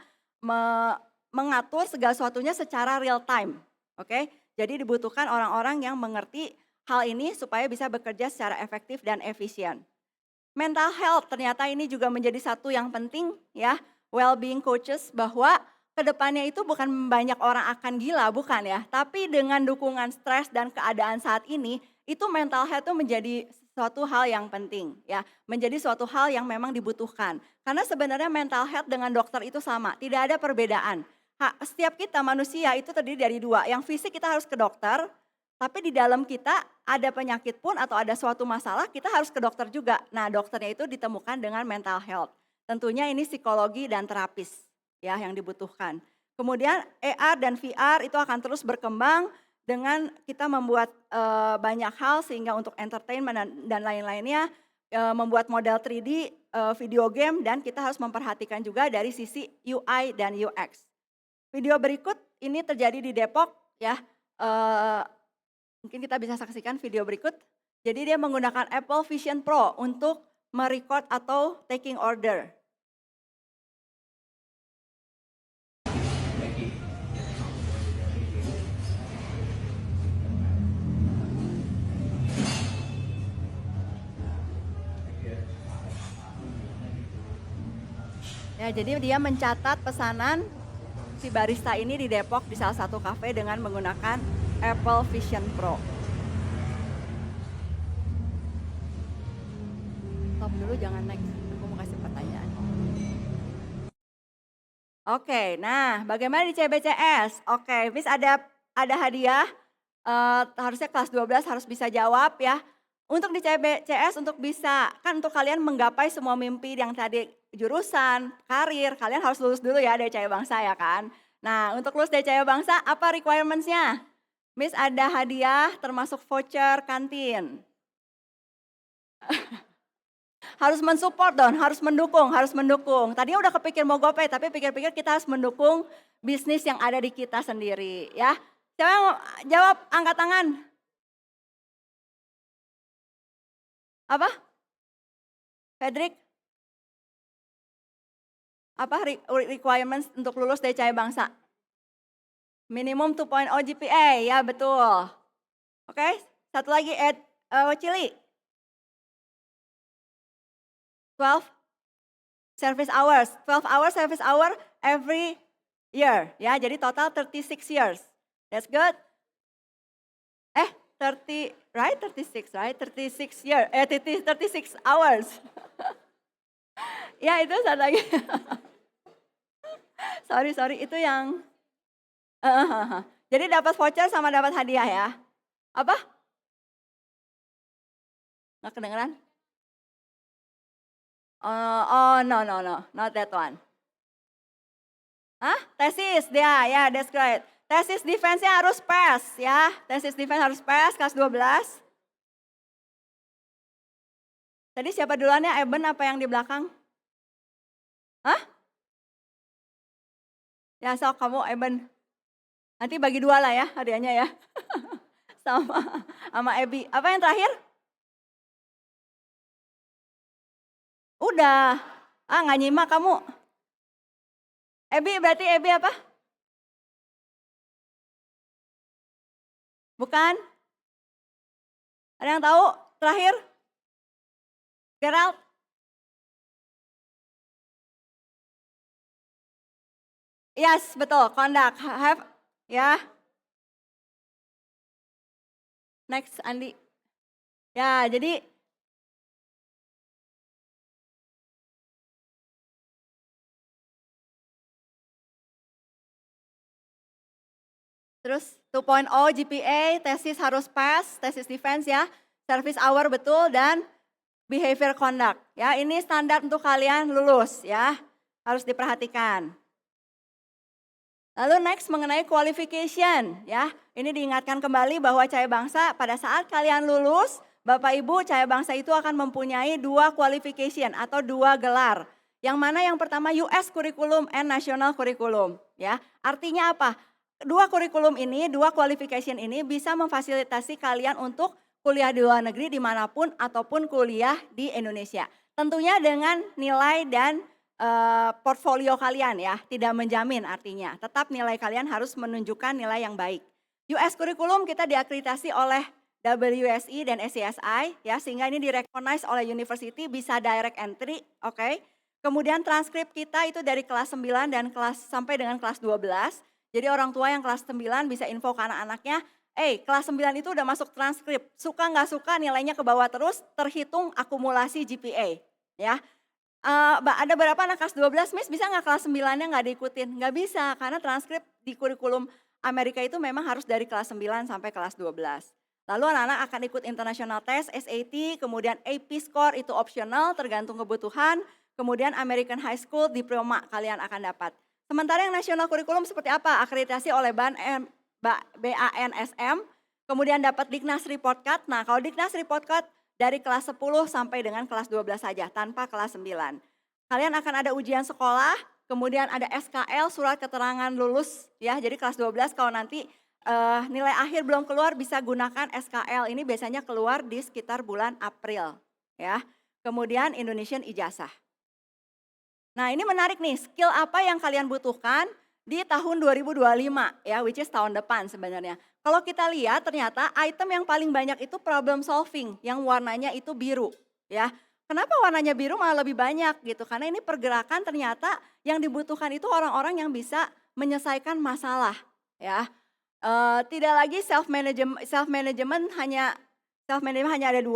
mengatur segala sesuatunya secara real time. Oke? Jadi dibutuhkan orang-orang yang mengerti hal ini supaya bisa bekerja secara efektif dan efisien. Mental health ternyata ini juga menjadi satu yang penting ya, well-being coaches, bahwa kedepannya itu bukan banyak orang akan gila, bukan ya. Tapi dengan dukungan stres dan keadaan saat ini, itu mental health itu menjadi suatu hal yang penting ya, menjadi suatu hal yang memang dibutuhkan. Karena sebenarnya mental health dengan dokter itu sama, tidak ada perbedaan. Setiap kita manusia itu terdiri dari dua, yang fisik kita harus ke dokter, tapi di dalam kita ada penyakit pun atau ada suatu masalah, kita harus ke dokter juga. Nah, dokternya itu ditemukan dengan mental health. Tentunya ini psikologi dan terapis ya yang dibutuhkan. Kemudian AR dan VR itu akan terus berkembang dengan kita membuat banyak hal sehingga untuk entertainment dan lain-lainnya, membuat model 3D, video game, dan kita harus memperhatikan juga dari sisi UI dan UX. Video berikut ini terjadi di Depok ya, mungkin kita bisa saksikan video berikut. Jadi dia menggunakan Apple Vision Pro untuk merecord atau taking order. Ya, jadi dia mencatat pesanan si barista ini di Depok di salah satu kafe dengan menggunakan Apple Vision Pro. Stop dulu, jangan next. Aku mau kasih pertanyaan. Oke, nah bagaimana di CBCS? Oke, Miss ada hadiah. Harusnya kelas 12 harus bisa jawab ya. Untuk di CBCS untuk bisa, kan untuk kalian menggapai semua mimpi yang tadi jurusan, karir, kalian harus lulus dulu ya dari Cahaya Bangsa ya kan. Nah untuk lulus dari Cahaya Bangsa apa requirements-nya? Miss ada hadiah termasuk voucher kantin. Harus mensupport dong, harus mendukung. Tadinya udah kepikir mau GoPay tapi pikir-pikir kita harus mendukung bisnis yang ada di kita sendiri ya. Siapa yang jawab angkat tangan? Apa? Fredrik? Apa requirements untuk lulus dari Cahaya Bangsa? Minimum 2.0 GPA, ya betul. Oke, satu lagi Cili. 12 service hours. 12 hours service hour every year. Ya, jadi total 36 years. That's good. 36 years. 36 hours. Ya, itu satu lagi. sorry, itu yang jadi dapat voucher sama dapat hadiah ya. Apa? Nggak kedengeran? No, not that one. Tesis, ya, that's great. Tesis defense-nya harus pass ya. Tesis defense harus pass, kelas 12. Tadi siapa duluannya, Eben apa yang di belakang? Ya, sok kamu Eben. Nanti bagi 2 lah ya hadiahnya ya. sama Ebi. Apa yang terakhir? Udah. Nggak nyimak kamu. Ebi berarti Ebi apa? Bukan? Ada yang tahu? Terakhir? Gerald? Yes, betul. Conduct. Have, ya. Next, Andi. Ya, jadi terus 2.0 GPA, tesis harus pass, tesis defense ya, service hour betul, dan behavior conduct. Ya, ini standar untuk kalian lulus ya, harus diperhatikan. Lalu next mengenai qualification ya. Ini diingatkan kembali bahwa Cahaya Bangsa pada saat kalian lulus, Bapak Ibu Cahaya Bangsa itu akan mempunyai 2 qualification atau 2 gelar. Yang mana yang pertama US Curriculum and National Curriculum ya. Artinya apa? 2 kurikulum ini, 2 qualification ini bisa memfasilitasi kalian untuk kuliah di luar negeri dimanapun ataupun kuliah di Indonesia. Tentunya dengan nilai dan portfolio kalian ya, tidak menjamin artinya. Tetap nilai kalian harus menunjukkan nilai yang baik. US Curriculum kita diakreditasi oleh WSE dan SCSI ya, sehingga ini direcognize oleh university bisa direct entry, oke. Kemudian transkrip kita itu dari kelas 9 dan sampai dengan kelas 12. Jadi orang tua yang kelas 9 bisa info ke anak-anaknya, kelas 9 itu udah masuk transkrip, suka nggak suka nilainya ke bawah terus, terhitung akumulasi GPA ya. Ada berapa anak kelas 12, Miss bisa nggak kelas 9-nya nggak diikutin? Nggak bisa, karena transkrip di kurikulum Amerika itu memang harus dari kelas 9 sampai kelas 12. Lalu anak-anak akan ikut international test, SAT, kemudian AP score itu optional tergantung kebutuhan, kemudian American High School diploma kalian akan dapat. Sementara yang nasional kurikulum seperti apa? Akreditasi oleh BANSM, kemudian dapat Diknas Report Card. Nah kalau Diknas Report Card dari kelas 10 sampai dengan kelas 12 saja, tanpa kelas 9. Kalian akan ada ujian sekolah, kemudian ada SKL, surat keterangan lulus ya. Jadi kelas 12 kalau nanti nilai akhir belum keluar bisa gunakan SKL. Ini biasanya keluar di sekitar bulan April ya. Kemudian Indonesian Ijazah. Nah ini menarik nih, skill apa yang kalian butuhkan di tahun 2025 ya, which is tahun depan sebenarnya. Kalau kita lihat ternyata item yang paling banyak itu problem solving yang warnanya itu biru ya. Kenapa warnanya biru malah lebih banyak gitu? Karena ini pergerakan ternyata yang dibutuhkan itu orang-orang yang bisa menyelesaikan masalah ya. Tidak lagi self management hanya ada 2.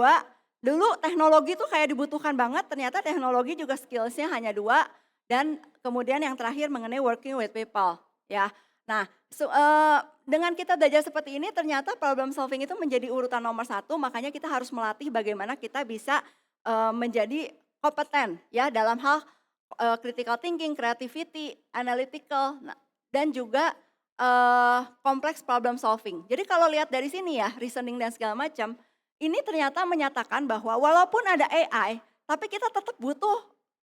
Dulu teknologi tuh kayak dibutuhkan banget, ternyata teknologi juga skillsnya hanya 2. Dan kemudian yang terakhir mengenai working with people ya. Nah dengan kita belajar seperti ini ternyata problem solving itu menjadi urutan nomor 1, makanya kita harus melatih bagaimana kita bisa menjadi kompeten ya dalam hal critical thinking, creativity, analytical dan juga complex problem solving. Jadi kalau lihat dari sini ya, reasoning dan segala macam, ini ternyata menyatakan bahwa walaupun ada AI, tapi kita tetap butuh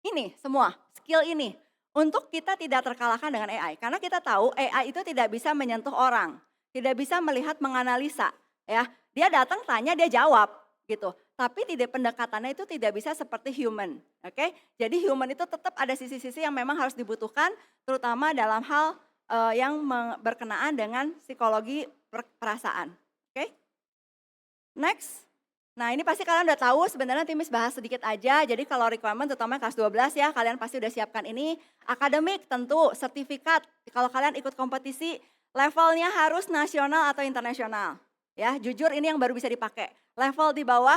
ini semua, skill ini. Untuk kita tidak terkalahkan dengan AI. Karena kita tahu AI itu tidak bisa menyentuh orang. Tidak bisa melihat menganalisa. Ya, dia datang tanya, dia jawab gitu. Tapi tidak, pendekatannya itu tidak bisa seperti human. Oke? Jadi human itu tetap ada sisi-sisi yang memang harus dibutuhkan. Terutama dalam hal yang berkenaan dengan psikologi perasaan. Oke? Next. Nah ini pasti kalian udah tahu, sebenarnya Timis bahas sedikit aja. Jadi kalau requirement terutama kelas 12 ya, kalian pasti udah siapkan ini. Akademik tentu, sertifikat. Kalau kalian ikut kompetisi, levelnya harus nasional atau internasional. Ya, jujur ini yang baru bisa dipakai. Level di bawah,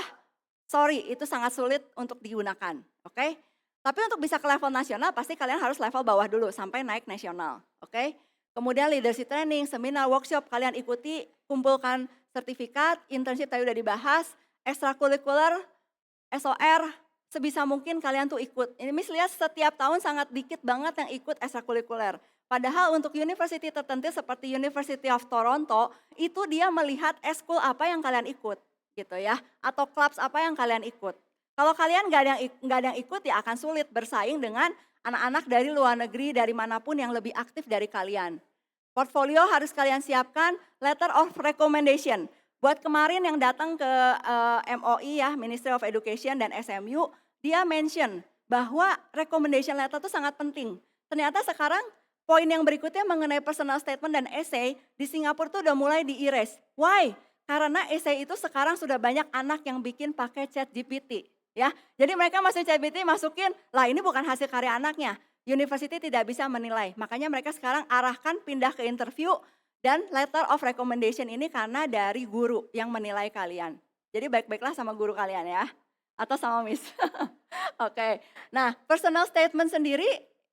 sorry itu sangat sulit untuk digunakan. Oke? Tapi untuk bisa ke level nasional pasti kalian harus level bawah dulu sampai naik nasional. Oke? Kemudian leadership training, seminar, workshop kalian ikuti, kumpulkan sertifikat, internship tadi udah dibahas. Ekstrakurikuler, SOR, sebisa mungkin kalian tuh ikut. Ini Miss lihat setiap tahun sangat dikit banget yang ikut ekstrakurikuler. Padahal untuk university tertentu seperti University of Toronto, itu dia melihat eskul apa yang kalian ikut gitu ya. Atau clubs apa yang kalian ikut. Kalau kalian nggak ada yang ikut ya akan sulit bersaing dengan anak-anak dari luar negeri, dari manapun yang lebih aktif dari kalian. Portfolio harus kalian siapkan, letter of recommendation. Buat kemarin yang datang ke MOI ya, Ministry of Education dan SMU, dia mention bahwa recommendation letter itu sangat penting. Ternyata sekarang poin yang berikutnya mengenai personal statement dan essay di Singapura tuh udah mulai di-erase. Why? Karena essay itu sekarang sudah banyak anak yang bikin pakai ChatGPT. Ya, jadi mereka masukin ChatGPT, masukin, lah ini bukan hasil karya anaknya. University tidak bisa menilai, makanya mereka sekarang arahkan pindah ke interview. Dan letter of recommendation ini karena dari guru yang menilai kalian. Jadi baik-baiklah sama guru kalian ya. Atau sama Miss. Oke. Nah personal statement sendiri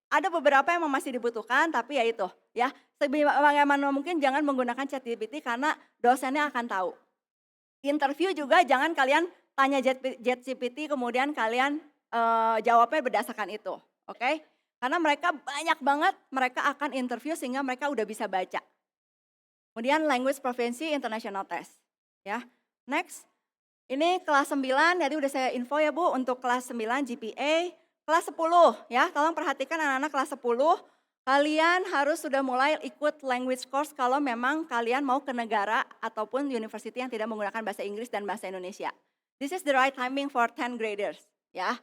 ada beberapa yang masih dibutuhkan. Tapi ya itu ya. Sebagaimana mungkin jangan menggunakan ChatGPT karena dosennya akan tahu. Interview juga jangan kalian tanya ChatGPT kemudian kalian jawabnya berdasarkan itu. Oke. Karena mereka banyak banget, mereka akan interview sehingga mereka udah bisa baca. Kemudian language proficiency international test. Ya, next. Ini kelas 9, tadi udah saya info ya Bu, untuk kelas 9 GPA. Kelas 10 ya, tolong perhatikan anak-anak kelas 10. Kalian harus sudah mulai ikut language course kalau memang kalian mau ke negara ataupun university yang tidak menggunakan bahasa Inggris dan bahasa Indonesia. This is the right timing for 10 graders ya.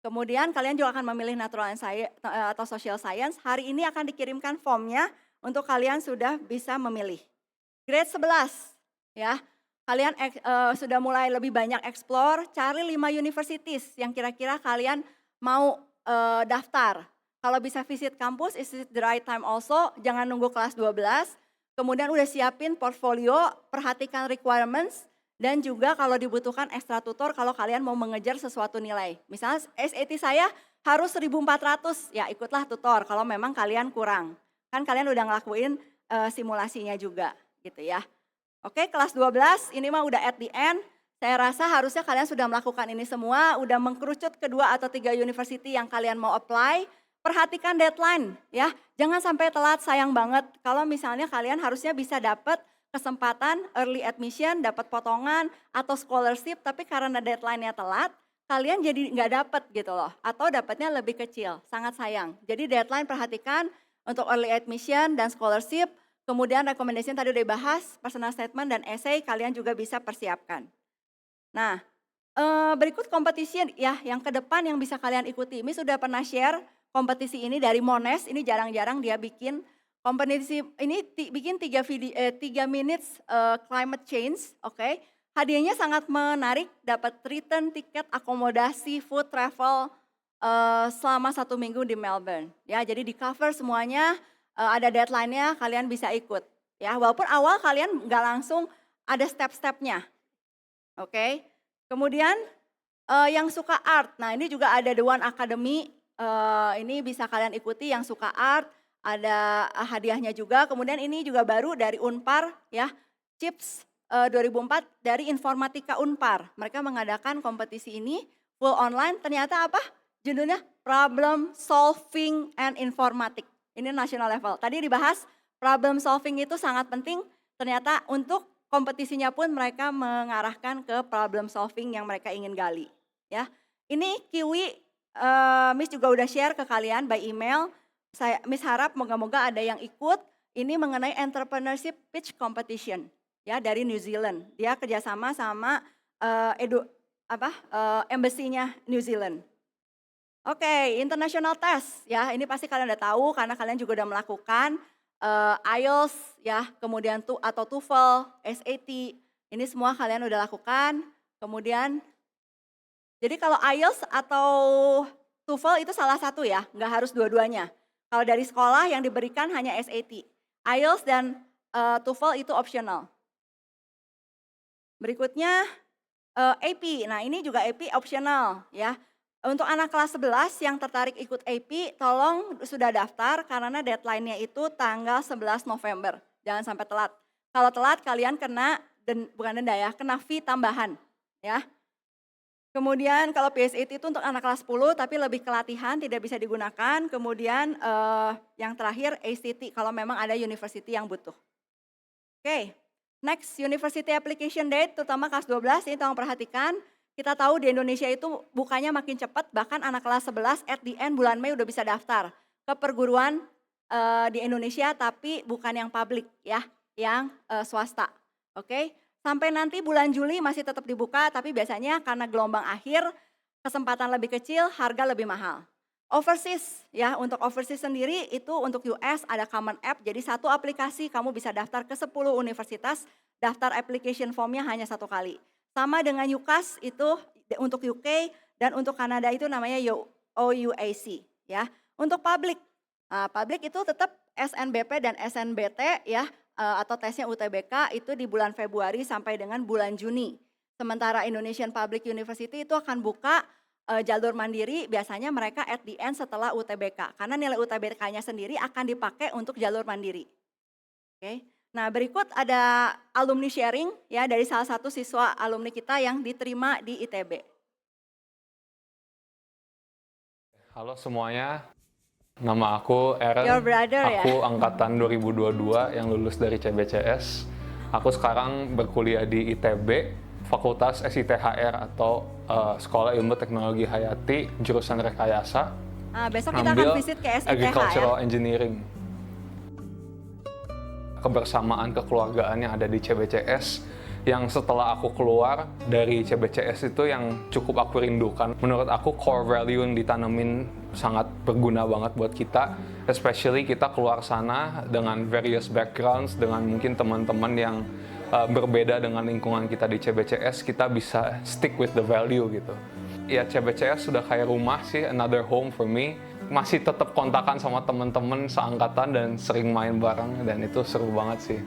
Kemudian kalian juga akan memilih natural science atau social science. Hari ini akan dikirimkan formnya untuk kalian sudah bisa memilih. Grade 11 ya. Kalian sudah mulai lebih banyak explore, cari 5 universities yang kira-kira kalian mau daftar. Kalau bisa visit kampus, is it the right time also, jangan nunggu kelas 12. Kemudian udah siapin portfolio, perhatikan requirements, dan juga kalau dibutuhkan ekstra tutor kalau kalian mau mengejar sesuatu nilai. Misalnya SAT saya harus 1400, ya ikutlah tutor kalau memang kalian kurang. Kan kalian udah ngelakuin simulasinya juga gitu ya. Oke, kelas 12 ini mah udah at the end. Saya rasa harusnya kalian sudah melakukan ini semua, udah mengkerucut ke 2 atau 3 university yang kalian mau apply. Perhatikan deadline ya, jangan sampai telat, sayang banget. Kalau misalnya kalian harusnya bisa dapat kesempatan early admission, dapat potongan atau scholarship, tapi karena deadline-nya telat, kalian jadi nggak dapat gitu loh. Atau dapatnya lebih kecil, sangat sayang. Jadi deadline perhatikan untuk early admission dan scholarship. Kemudian recommendation tadi udah dibahas, personal statement dan essay kalian juga bisa persiapkan. Nah, berikut kompetisi ya yang ke depan yang bisa kalian ikuti. Miss sudah pernah share kompetisi ini dari Mones, ini jarang-jarang dia bikin. Kompetisi ini bikin 3 minutes climate change, oke. Hadiahnya sangat menarik, dapat return tiket, akomodasi, food, travel selama 1 minggu di Melbourne. Ya, jadi di cover semuanya. Ada deadline-nya, kalian bisa ikut. Ya, walaupun awal kalian nggak langsung ada step-stepnya. Oke. Kemudian yang suka art, nah ini juga ada The One Academy, ini bisa kalian ikuti yang suka art, ada hadiahnya juga. Kemudian ini juga baru dari Unpar ya, CHIPS 2004 dari Informatika Unpar. Mereka mengadakan kompetisi ini full online, ternyata apa? Judulnya Problem Solving and Informatik. Ini national level. Tadi dibahas problem solving itu sangat penting. Ternyata untuk kompetisinya pun mereka mengarahkan ke problem solving yang mereka ingin gali. Ya, ini Kiwi, Miss juga udah share ke kalian by email. Miss harap moga-moga ada yang ikut. Ini mengenai entrepreneurship pitch competition ya dari New Zealand. Dia kerjasama sama embassy-nya New Zealand. Oke, international test ya, ini pasti kalian udah tahu karena kalian juga udah melakukan IELTS ya, kemudian atau TOEFL, SAT, ini semua kalian udah lakukan. Kemudian, jadi kalau IELTS atau TOEFL itu salah satu ya, nggak harus dua-duanya. Kalau dari sekolah yang diberikan hanya SAT, IELTS dan TOEFL itu optional. Berikutnya AP, nah ini juga AP optional ya. Untuk anak kelas 11 yang tertarik ikut AP, tolong sudah daftar karena deadline-nya itu tanggal 11 November. Jangan sampai telat. Kalau telat kalian kena, bukan denda ya, kena fee tambahan. Ya. Kemudian kalau PSAT itu untuk anak kelas 10 tapi lebih kelatihan, tidak bisa digunakan. Kemudian yang terakhir ACT kalau memang ada university yang butuh. Oke, next university application date terutama kelas 12 ini tolong perhatikan. Kita tahu di Indonesia itu bukanya makin cepat, bahkan anak kelas 11 at the end bulan Mei udah bisa daftar ke perguruan di Indonesia tapi bukan yang publik ya, yang swasta. Oke, sampai nanti bulan Juli masih tetap dibuka tapi biasanya karena gelombang akhir kesempatan lebih kecil, harga lebih mahal. Overseas ya, untuk overseas sendiri itu untuk US ada Common App, jadi satu aplikasi kamu bisa daftar ke 10 universitas, daftar application formnya hanya 1 kali. Sama dengan UCAS itu untuk UK dan untuk Kanada itu namanya OUAC ya. Untuk publik, publik itu tetap SNBP dan SNBT ya atau tesnya UTBK itu di bulan Februari sampai dengan bulan Juni. Sementara Indonesian Public University itu akan buka jalur mandiri biasanya mereka at the end setelah UTBK karena nilai UTBK-nya sendiri akan dipakai untuk jalur mandiri. Oke. Nah berikut ada alumni sharing ya dari salah satu siswa alumni kita yang diterima di ITB. Halo semuanya, Nama aku Aaron, Your brother, aku ya? angkatan 2022 yang lulus dari CBCS. Aku sekarang berkuliah di ITB, Fakultas SITHR atau Sekolah Ilmu Teknologi Hayati, jurusan Rekayasa. Besok kita akan Ambil visit ke SITH Agricultural ya. Engineering. Kebersamaan kekeluargaan yang ada di CBCS, yang setelah aku keluar dari CBCS itu yang cukup aku rindukan. Menurut aku core value yang ditanemin sangat berguna banget buat kita, especially kita keluar sana dengan various backgrounds, dengan mungkin teman-teman yang berbeda dengan lingkungan kita di CBCS, kita bisa stick with the value gitu. Ya CBCS sudah kayak rumah sih, another home for me. Masih tetap kontakan sama teman-teman seangkatan dan sering main bareng, dan itu seru banget sih.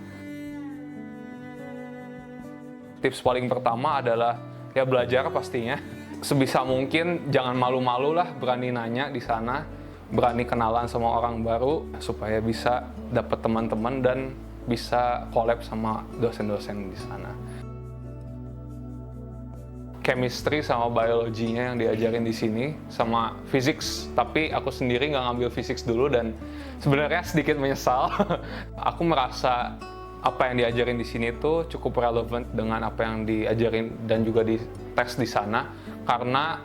Tips paling pertama adalah ya belajar pastinya. Sebisa mungkin jangan malu-malu lah, berani nanya di sana, berani kenalan sama orang baru supaya bisa dapat teman-teman dan bisa collab sama dosen-dosen di sana. Chemistry sama biologinya yang diajarin di sini, sama physics, tapi aku sendiri nggak ngambil physics dulu dan sebenarnya sedikit menyesal. Aku merasa apa yang diajarin di sini tuh cukup relevan dengan apa yang diajarin dan juga di tes di sana, karena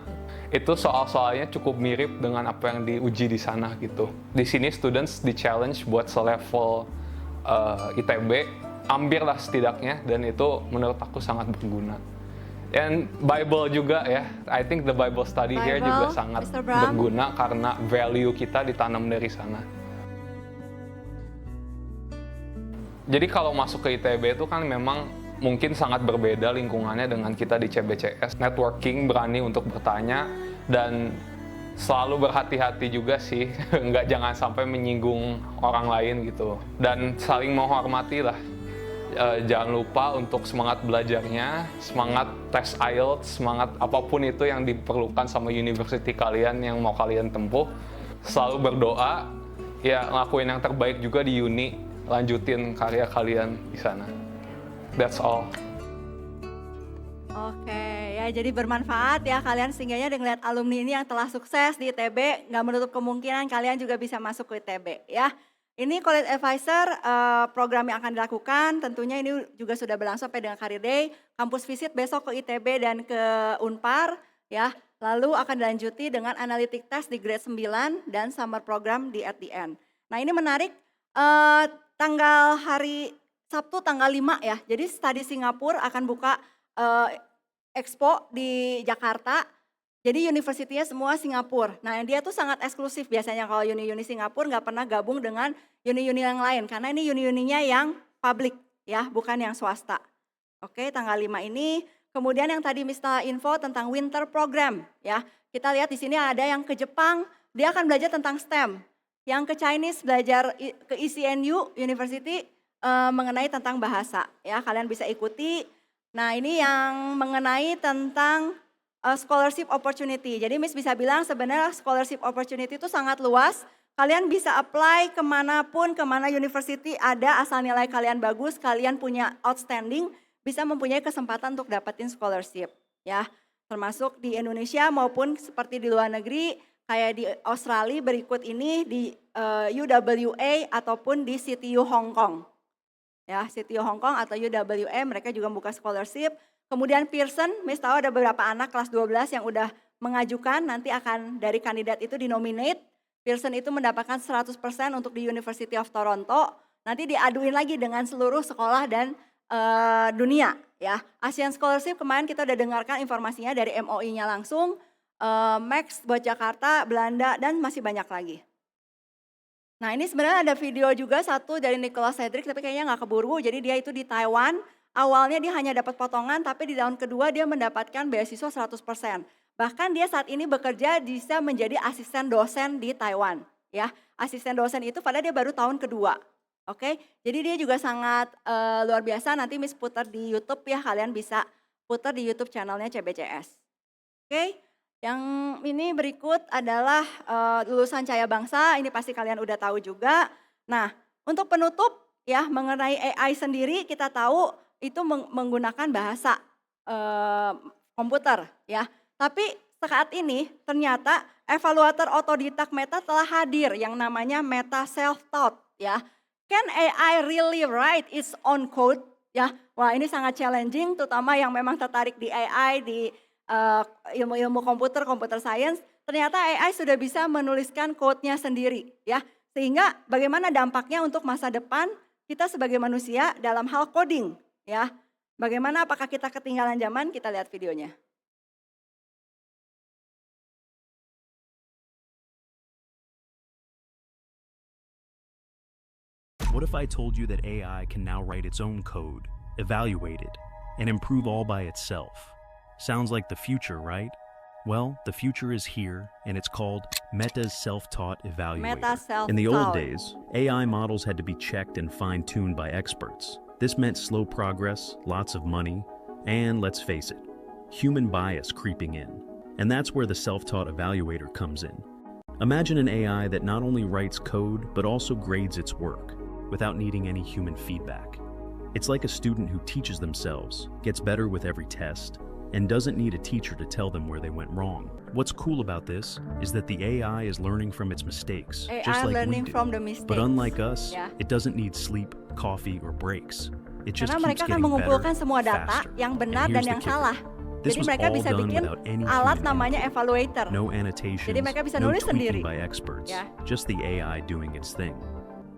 itu soal-soalnya cukup mirip dengan apa yang diuji di sana gitu. Di sini students di challenge buat selevel ITB, hampirlah setidaknya, dan itu menurut aku sangat berguna. And Bible juga ya, I think the Bible study here juga sangat berguna karena value kita ditanam dari sana. Jadi kalau masuk ke ITB itu kan memang mungkin sangat berbeda lingkungannya dengan kita di CBCS. Networking, berani untuk bertanya, dan selalu berhati-hati juga sih, jangan sampai menyinggung orang lain gitu. Dan saling menghormati lah. Jangan lupa untuk semangat belajarnya, semangat tes IELTS, semangat apapun itu yang diperlukan sama university kalian yang mau kalian tempuh. Selalu berdoa, ya ngelakuin yang terbaik juga di uni, lanjutin karya kalian di sana. That's all. Oke, ya jadi bermanfaat ya kalian, sehingga dengan lihat alumni ini yang telah sukses di ITB, nggak menutup kemungkinan kalian juga bisa masuk ke ITB ya. Ini College Advisor, program yang akan dilakukan, tentunya ini juga sudah berlangsung sampai dengan Career Day, kampus visit besok ke ITB dan ke Unpar ya, lalu akan dilanjuti dengan analytic test di grade 9 dan summer program di at the end. Nah ini menarik, tanggal hari Sabtu tanggal 5 ya, jadi Study Singapura akan buka expo di Jakarta. Jadi universitinya semua Singapura. Nah dia tuh sangat eksklusif biasanya kalau uni-uni Singapura nggak pernah gabung dengan uni-uni yang lain. Karena ini uni-uninya yang publik ya, bukan yang swasta. Oke, tanggal 5 ini. Kemudian yang tadi misalnya info tentang winter program ya. Kita lihat di sini ada yang ke Jepang, dia akan belajar tentang STEM. Yang ke Chinese belajar ke ECNU University mengenai tentang bahasa ya. Kalian bisa ikuti. Nah ini yang mengenai tentang scholarship opportunity. Jadi Miss bisa bilang sebenarnya scholarship opportunity itu sangat luas. Kalian bisa apply kemanapun, kemana university ada, asal nilai kalian bagus, kalian punya outstanding, bisa mempunyai kesempatan untuk dapetin scholarship. Ya, termasuk di Indonesia maupun seperti di luar negeri, kayak di Australia berikut ini di UWA ataupun di CTU Hong Kong. Ya, CTU Hong Kong atau UWA mereka juga membuka scholarship. Kemudian Pearson, Miss tahu ada beberapa anak kelas 12 yang udah mengajukan, nanti akan dari kandidat itu dinominate. Pearson itu mendapatkan 100% untuk di University of Toronto, nanti diaduin lagi dengan seluruh sekolah dan dunia. Ya, Asian Scholarship kemarin kita udah dengarkan informasinya dari MOI-nya langsung, Max buat Jakarta, Belanda, dan masih banyak lagi. Nah ini sebenarnya ada video juga satu dari Nicholas Cedric, tapi kayaknya nggak keburu, jadi dia itu di Taiwan. Awalnya dia hanya dapat potongan, tapi di tahun kedua dia mendapatkan beasiswa 100%. Bahkan dia saat ini bekerja bisa menjadi asisten dosen di Taiwan. Ya, asisten dosen itu padahal dia baru tahun kedua. Oke, jadi dia juga sangat luar biasa. Nanti Miss putar di YouTube ya, kalian bisa putar di YouTube channelnya CBCS. Oke, yang ini berikut adalah lulusan Cahaya Bangsa. Ini pasti kalian udah tahu juga. Nah, untuk penutup ya mengenai AI sendiri kita tahu itu menggunakan bahasa komputer ya. Tapi saat ini ternyata evaluator otodidak Meta telah hadir yang namanya Meta Self-Taught ya. Can AI really write its own code? Ya, wah ini sangat challenging, terutama yang memang tertarik di AI, di ilmu-ilmu komputer, computer science. Ternyata AI sudah bisa menuliskan code-nya sendiri ya. Sehingga bagaimana dampaknya untuk masa depan kita sebagai manusia dalam hal coding ya. Bagaimana, apakah kita ketinggalan zaman? Kita lihat videonya. What if I told you that AI can now write its own code, evaluate it, and improve all by itself? Sounds like the future, right? Well, the future is here, and it's called Meta's Self-Taught Evaluator. Meta Self-Taught. In the old days, AI models had to be checked and fine-tuned by experts. This meant slow progress, lots of money, and let's face it, human bias creeping in. And that's where the Self-Taught Evaluator comes in. Imagine an AI that not only writes code, but also grades its work, without needing any human feedback. It's like a student who teaches themselves, gets better with every test, and doesn't need a teacher to tell them where they went wrong. What's cool about this is that the AI is learning from its mistakes, AI just like learning we do. from the mistakes. But unlike us, Yeah. it doesn't need sleep, coffee, or breaks. It just Karena keeps mereka akan getting mengumpulkan better, semua data faster. yang benar And dan here's yang the kicker. salah. This Jadi was mereka all bisa done bikin without any alat human namanya input. evaluator. No annotations, Jadi mereka bisa no nulis tweaking sendiri. by experts, Ya. just the AI doing its thing.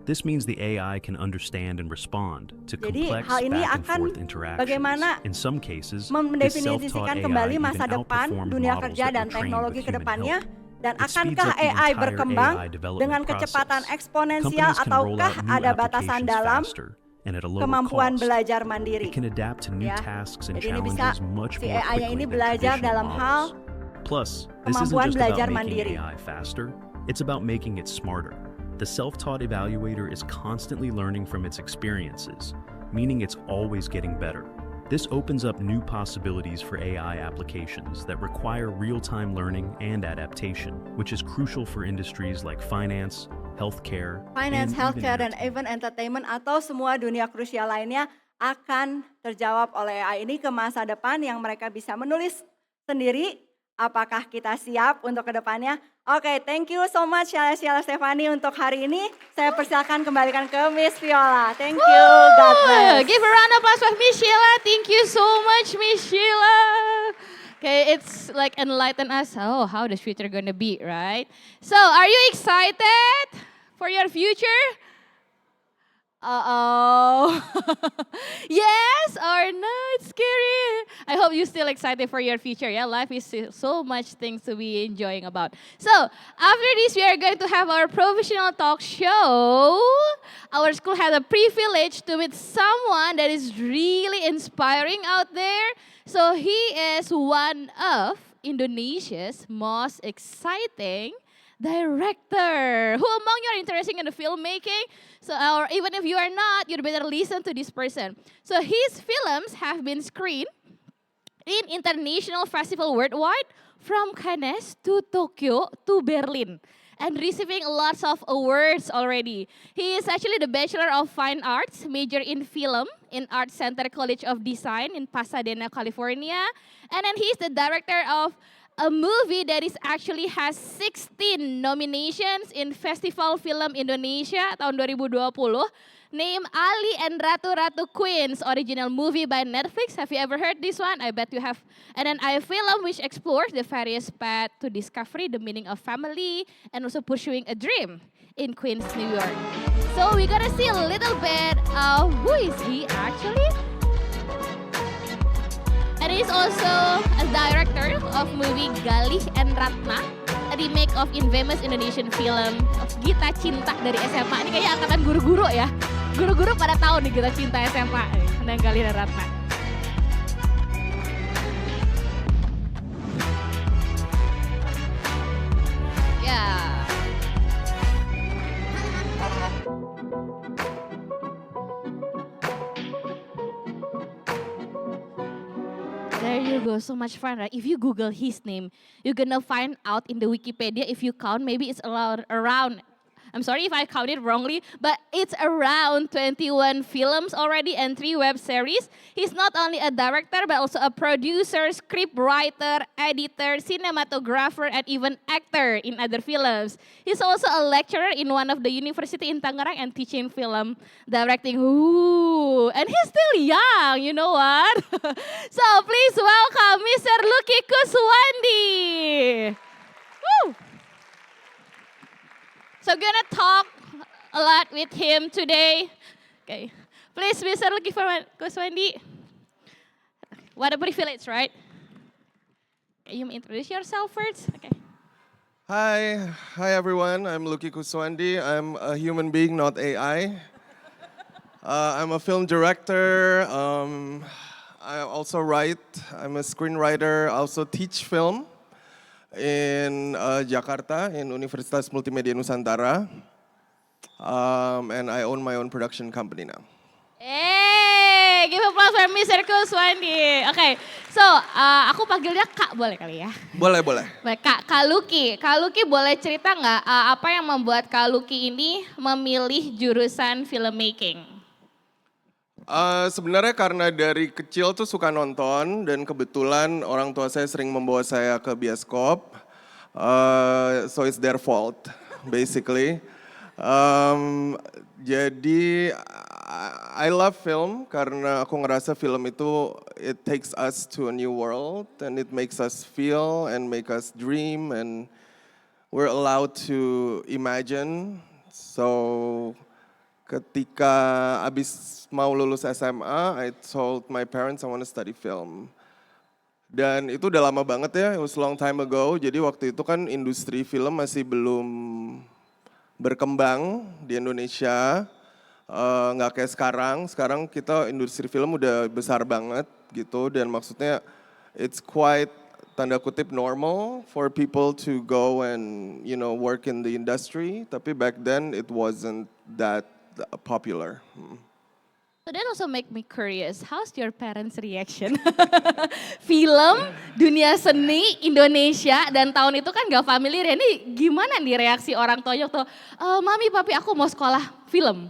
This means the AI can understand and respond to Jadi complex hal ini back and akan forth interactions. bagaimana In some cases, this mendefinisikan self-taught kembali AI masa even depan outperformed dunia models kerja that dan were trained teknologi with ke human depannya. help. Dan It speeds akankah up the AI entire berkembang AI development dengan process. kecepatan eksponensial Companies can roll ataukah out new ada batasan applications dalam faster and at a lower kemampuan cost. belajar mandiri? It can adapt to new Ya. tasks and Jadi ini bisa challenges much si more AI-nya quickly ini than belajar traditional dalam hal models. Plus, this isn't kemampuan just belajar about mandiri. making AI faster, it's about making it smarter. The self-taught evaluator is constantly learning from its experiences, meaning it's always getting better. This opens up new possibilities for AI applications that require real-time learning and adaptation, which is crucial for industries like finance, healthcare, Finance, and healthcare, even dan even entertainment atau semua dunia krusial lainnya akan terjawab oleh AI ini ke masa depan yang mereka bisa menulis sendiri. Apakah kita siap untuk kedepannya? Oke, thank you so much Sheila Stefani untuk hari ini. Saya persilakan kembalikan ke Miss Viola. Thank you, God bless. Give a round of applause for Miss Sheila. Thank you so much, Miss Sheila. Okay, it's like enlighten us. Oh, how the future gonna be, right? So, are you excited for your future? Uh-oh. Yes or no? It's scary. I hope you're still excited for your future. Yeah, life is so much things to be enjoying about. So, after this, we are going to have our professional talk show. Our school has a privilege to meet someone that is really inspiring out there. So, he is one of Indonesia's most exciting director. Who among you are interested in the filmmaking? So, or even if you are not, you better listen to this person. So, his films have been screened in international festival worldwide, from Cannes to Tokyo to Berlin, and receiving lots of awards already. He is actually the Bachelor of Fine Arts, major in film in Art Center College of Design in Pasadena, California. And then he's the director of a movie that is actually has 16 nominations in Festival Film Indonesia tahun 2020, named Ali and Ratu Queens, original movie by Netflix. Have you ever heard this one? I bet you have. And then a film which explores the various paths to discovery, the meaning of family, and also pursuing a dream in Queens, New York. So we're gonna see a little bit of who is he actually. And he's also a director of movie Galih and Ratna, a remake of infamous Indonesian film Gita Cinta dari SMA. Ini kayaknya angkatan guru-guru ya. Guru-guru pada tahu nih Gita Cinta SMA dan Galih dan Ratna. Ya. There you go, so much fun, right? If you Google his name, you're gonna find out in the Wikipedia, if you count, maybe it's around I'm sorry if I counted wrongly, but it's around 21 films already and 3 web series. He's not only a director, but also a producer, script writer, editor, cinematographer, and even actor in other films. He's also a lecturer in one of the university in Tangerang and teaching film directing. Ooh, and he's still young, you know what? So please welcome Mr. Lucky Kuswandi. Woo! So gonna talk a lot with him today. Okay, please, Mr. Lucky Kuswandi. What a privilege, right? Okay, you may introduce yourself first. Okay. Hi everyone. I'm Lucky Kuswandi. I'm a human being, not AI. I'm a film director. I also write. I'm a screenwriter. I also teach film in Jakarta in Universitas Multimedia Nusantara, and I own my own production company now. Hey, give applause for Mr. Kuswandi. Okay, so aku panggilnya Kak boleh kali ya? Boleh, boleh. Baik, Kak Lucky. Kak Lucky boleh cerita nggak apa yang membuat Kak Lucky ini memilih jurusan filmmaking? Sebenarnya karena dari kecil tuh suka nonton dan kebetulan orang tua saya sering membawa saya ke bioskop, so it's their fault basically. Jadi I love film karena aku ngerasa film itu it takes us to a new world and it makes us feel and make us dream and we're allowed to imagine. So ketika abis mau lulus SMA, I told my parents I want to study film. Dan itu udah lama banget ya, it was a long time ago. Jadi waktu itu kan industri film masih belum berkembang di Indonesia. Nggak kayak sekarang. Sekarang kita industri film udah besar banget gitu. Dan maksudnya it's quite tanda kutip normal for people to go and work in the industry. Tapi back then it wasn't that popular. So that also make me curious. How's your parents' reaction? Film, dunia seni, Indonesia, dan tahun itu kan gak familiar ya. Ini gimana nih reaksi orang tua tuh? Mami, papi, aku mau sekolah film.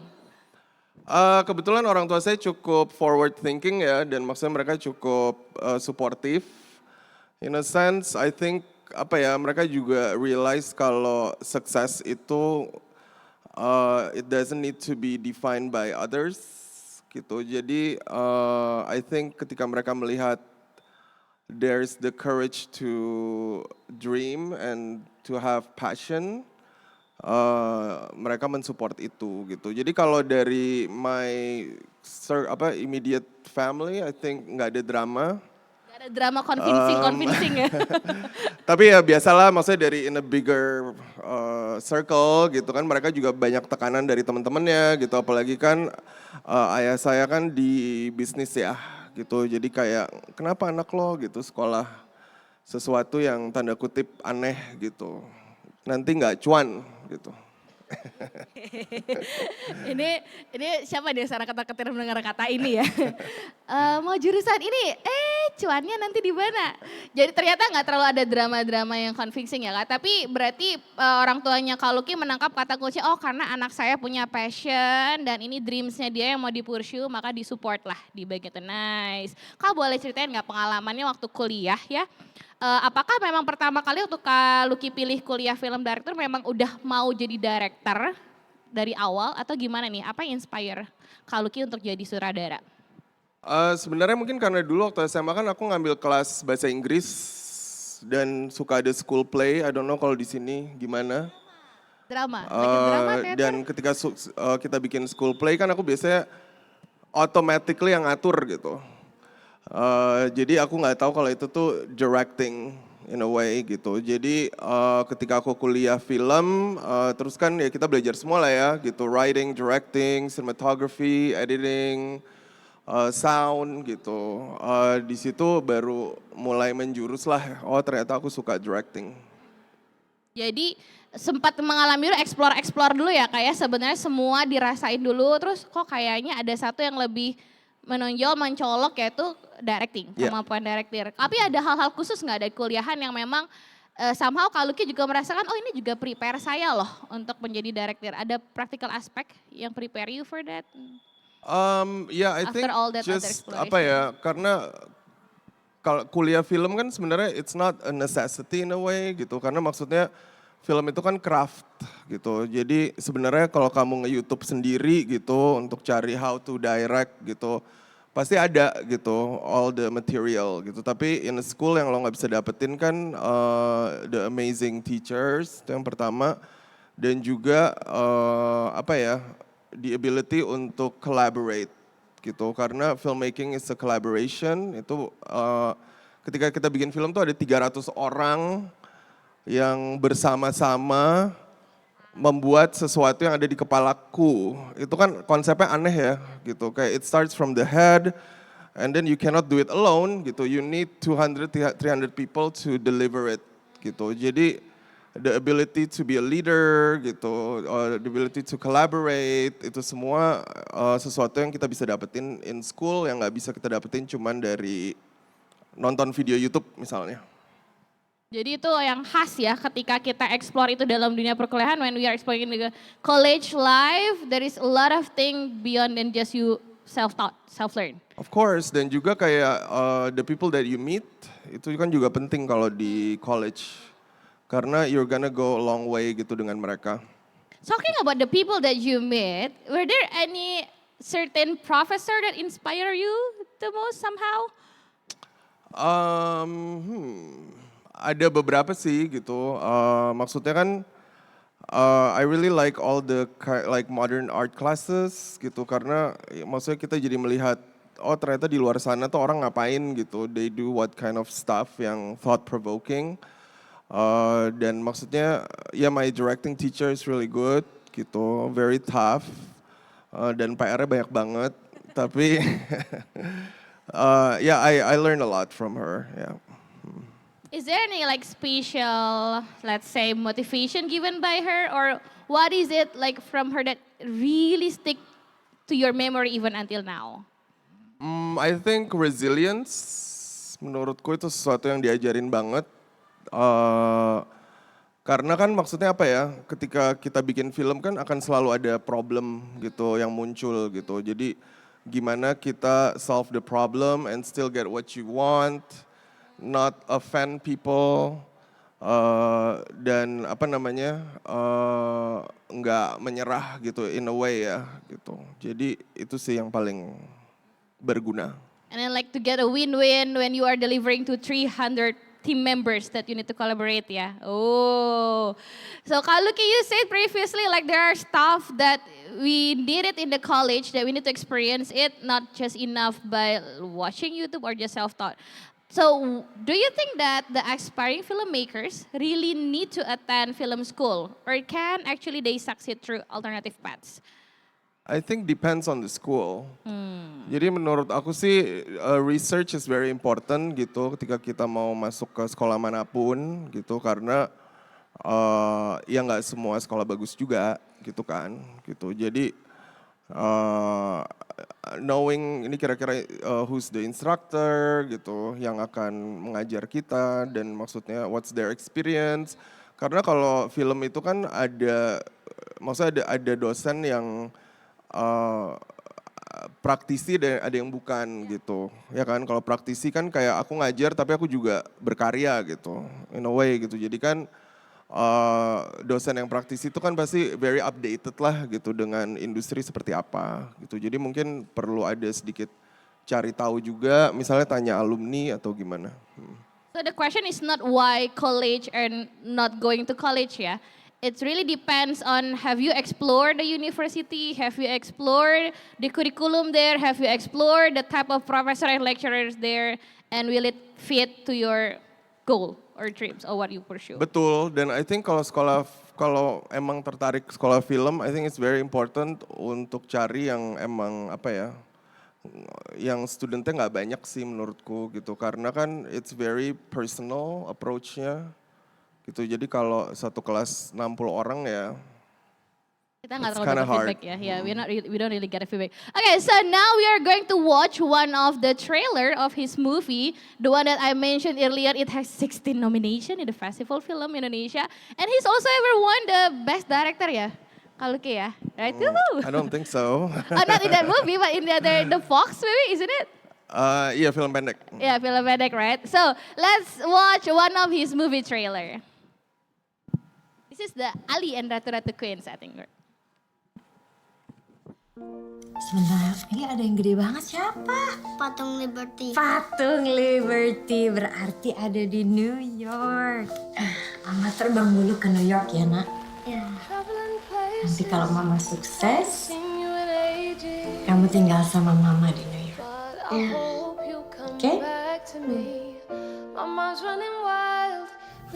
Kebetulan orang tua saya cukup forward thinking ya, dan maksudnya mereka cukup supportive. In a sense, I think mereka juga realize kalau sukses itu it doesn't need to be defined by others, gitu. Jadi I think ketika mereka melihat there's the courage to dream and to have passion, mereka mensupport itu, gitu. Jadi kalau dari my immediate family, I think nggak ada drama. Ada drama convincing ya. Tapi ya biasalah, maksudnya dari in a bigger circle gitu kan, mereka juga banyak tekanan dari teman-temannya gitu, apalagi kan ayah saya kan di bisnis ya gitu, jadi kayak kenapa anak lo gitu sekolah sesuatu yang tanda kutip aneh gitu, nanti nggak cuan gitu. ini siapa dia secara kata-kata mendengar kata ini ya? Mau jurusan ini, cuannya nanti di mana? Jadi ternyata nggak terlalu ada drama-drama yang convincing ya Kak. Tapi berarti orang tuanya Kak Lucky menangkap kata kunci, oh karena anak saya punya passion dan ini dreamsnya dia yang mau di-pursue, maka disupport lah di bagian itu. Nice. Kak boleh ceritain nggak pengalamannya waktu kuliah ya? Apakah memang pertama kali waktu Kak Lucky pilih kuliah film director memang udah mau jadi director dari awal atau gimana nih? Apa yang inspire Kak Lucky untuk jadi sutradara? Sebenarnya mungkin karena dulu waktu SMA kan aku ngambil kelas bahasa Inggris dan suka ada school play. I don't know kalau di sini gimana. Drama, drama teater. Dan ketika kita bikin school play kan aku biasanya automatically yang ngatur gitu. Jadi aku nggak tahu kalau itu tuh directing in a way gitu. Jadi ketika aku kuliah film, terus kan ya kita belajar semua lah ya gitu, writing, directing, cinematography, editing, sound gitu. Di situ baru mulai menjurus lah. Oh ternyata aku suka directing. Jadi sempat mengalami dulu explore dulu ya kayak sebenarnya semua dirasain dulu, terus kok kayaknya ada satu yang lebih menonjol, mencolok yaitu directing, kemampuan director. Tapi ada hal-hal khusus nggak dari kuliahan yang memang somehow Kak Lucky juga merasakan, oh ini juga prepare saya loh untuk menjadi director. Ada practical aspect yang prepare you for that? Yeah, I After think all that other just exploration. apa ya, karena kalau kuliah film kan sebenarnya it's not a necessity in a way gitu, karena maksudnya film itu kan craft gitu. Jadi sebenarnya kalau kamu nge-YouTube sendiri gitu untuk cari how to direct gitu, pasti ada gitu all the material gitu. Tapi in a school yang lo nggak bisa dapetin kan the amazing teachers itu yang pertama, dan juga apa ya, the ability untuk collaborate gitu. Karena filmmaking is a collaboration. Itu ketika kita bikin film tuh ada 300 orang yang bersama-sama membuat sesuatu yang ada di kepalaku. Itu kan konsepnya aneh ya gitu. Kayak it starts from the head and then you cannot do it alone gitu. You need 200-300 people to deliver it gitu. Jadi the ability to be a leader gitu, the ability to collaborate, itu semua sesuatu yang kita bisa dapetin in school yang nggak bisa kita dapetin cuman dari nonton video YouTube misalnya. Jadi itu yang khas ya ketika kita explore itu dalam dunia perkuliahan, when we are exploring the college life, there is a lot of thing beyond than just you self-taught, self-learn. Of course, dan juga kayak the people that you meet, itu kan juga penting kalau di college. Karena you're gonna go a long way gitu dengan mereka. Talking about the people that you met, were there any certain professor that inspire you the most somehow? Ada beberapa sih gitu. Maksudnya kan I really like all the like modern art classes gitu, karena maksudnya kita jadi melihat oh ternyata di luar sana tuh orang ngapain gitu. They do what kind of stuff yang thought provoking. Dan maksudnya ya my directing teacher is really good gitu, very tough. Dan PR-nya banyak banget. Tapi yeah, I learned a lot from her. Yeah. Is there any like special, let's say, motivation given by her, or what is it like from her that really stick to your memory even until now? I think resilience, menurutku itu sesuatu yang diajarin banget. Karena kan maksudnya apa ya, ketika kita bikin film kan akan selalu ada problem gitu yang muncul gitu. Jadi gimana kita solve the problem and still get what you want, not offend people, dan apa namanya, nggak menyerah gitu in a way ya gitu. Jadi itu sih yang paling berguna. And then like to get a win-win when you are delivering to 300 team members that you need to collaborate ya. Oh, so Kak Lucky, you said previously like there are stuff that we need it in the college, that we need to experience it, not just enough by watching YouTube or just self-taught. So, do you think that the aspiring filmmakers really need to attend film school, or can actually they succeed through alternative paths? I think depends on the school. Jadi menurut aku sih research is very important gitu ketika kita mau masuk ke sekolah manapun gitu, karena ya nggak semua sekolah bagus juga gitu kan gitu. Jadi knowing ini kira-kira who's the instructor gitu yang akan mengajar kita, dan maksudnya what's their experience. Karena kalau film itu kan ada, maksudnya ada dosen yang praktisi dan ada yang bukan gitu. Ya kan, kalau praktisi kan kayak aku ngajar tapi aku juga berkarya gitu, in a way gitu. Jadi kan dosen yang praktisi itu kan pasti very updated lah gitu dengan industri seperti apa gitu. Jadi mungkin perlu ada sedikit cari tahu juga, misalnya tanya alumni atau gimana. So the question is not why college and not going to college ya. It really depends on, have you explored the university, have you explored the curriculum there, have you explored the type of professor and lecturers there, and will it fit to your goal or dreams or what you pursue? Betul, dan I think kalau emang tertarik sekolah film, I think it's very important untuk cari yang emang apa ya, yang studentnya nggak banyak sih menurutku gitu, karena kan it's very personal approach-nya gitu. Jadi kalau satu kelas 60 orang ya. Kita nggak It's terlalu kinda dapat hard. feedback ya. Yeah, we don't really get a feedback. Okay, so now we are going to watch one of the trailer of his movie, the one that I mentioned earlier. It has 16 nomination in the Festival Film Indonesia, and he's also ever won the Best Director ya, Kaluki ya, right? Woohoo! I don't think so. Oh, not in that movie, but in the Fox movie, isn't it? Iya, film pendek. Yeah, film pendek, right? So let's watch one of his movie trailer. This is the Ali and Ratu Ratu Queens, I think. Sebentar, ini ada yang gede banget, siapa? Patung Liberty. Patung Liberty, berarti ada di New York. Mama terbang dulu ke New York ya, nak? Ya. Nanti kalau mama sukses, kamu tinggal sama mama di New York. Ya. Oke?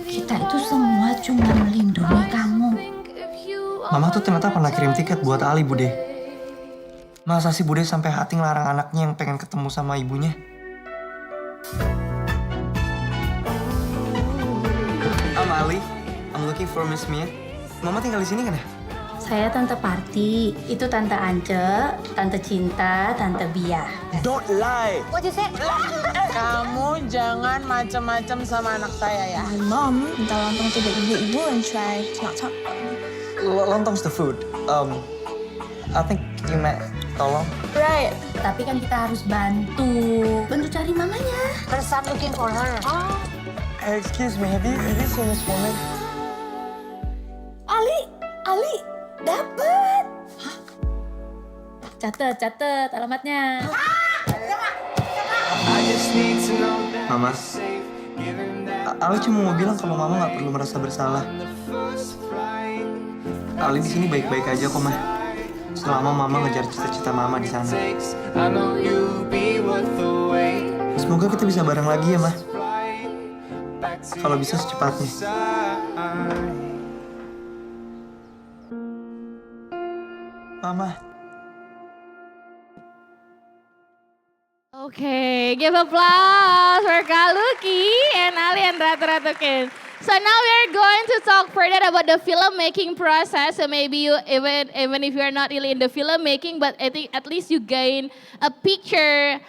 Kita itu semua cuma melindungi kamu. Mama tuh ternyata pernah kirim tiket buat Ali, Bude. Masa sih Bude sampai hati ngelarang anaknya yang pengen ketemu sama ibunya? I'm Ali. I'm looking for Miss Mia. Mama tinggal di sini kan ya? Saya Tante Parti, itu Tante Ance, Tante Cinta, Tante Bia. Don't lie. What you say? Kamu jangan macam-macam sama anak saya ya. Mom, minta lontong to the ibu-ibu and try not talk about me. Lontong's the food. I think you meant tolong. Right. Tapi kan kita harus bantu. Bantu cari mamanya. First I'm looking for her. Oh. Hey, excuse me, have you seen this woman? Ali, dapet. Catet alamatnya. Mama, Ali cuma mau bilang kalau Mama nggak perlu merasa bersalah. Ali di sini baik-baik aja kok, Ma. Selama Mama ngejar cita-cita Mama di sana. Semoga kita bisa bareng lagi ya, Ma. Kalau bisa secepatnya. Mama. Okay, give applause for Kaluki and Ali and Ratu Ratu Queens. So now we are going to talk further about the filmmaking process. So maybe you even if you are not really in the filmmaking, but I think at least you gain a picture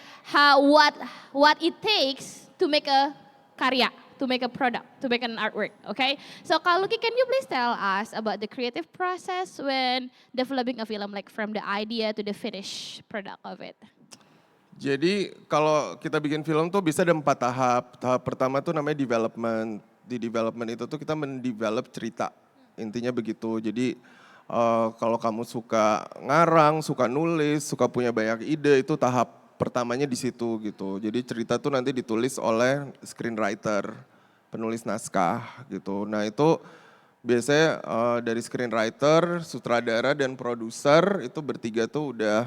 what it takes to make a karya, to make a product, to make an artwork. Okay. So Kaluki, can you please tell us about the creative process when developing a film, like from the idea to the finished product of it? Jadi kalau kita bikin film tuh bisa ada 4 tahap. Tahap pertama tuh namanya development. Di development itu tuh kita mendevelop cerita. Intinya begitu. Jadi kalau kamu suka ngarang, suka nulis, suka punya banyak ide, itu tahap pertamanya di situ gitu. Jadi cerita tuh nanti ditulis oleh screenwriter, penulis naskah gitu. Nah itu biasanya dari screenwriter, sutradara dan produser itu bertiga tuh udah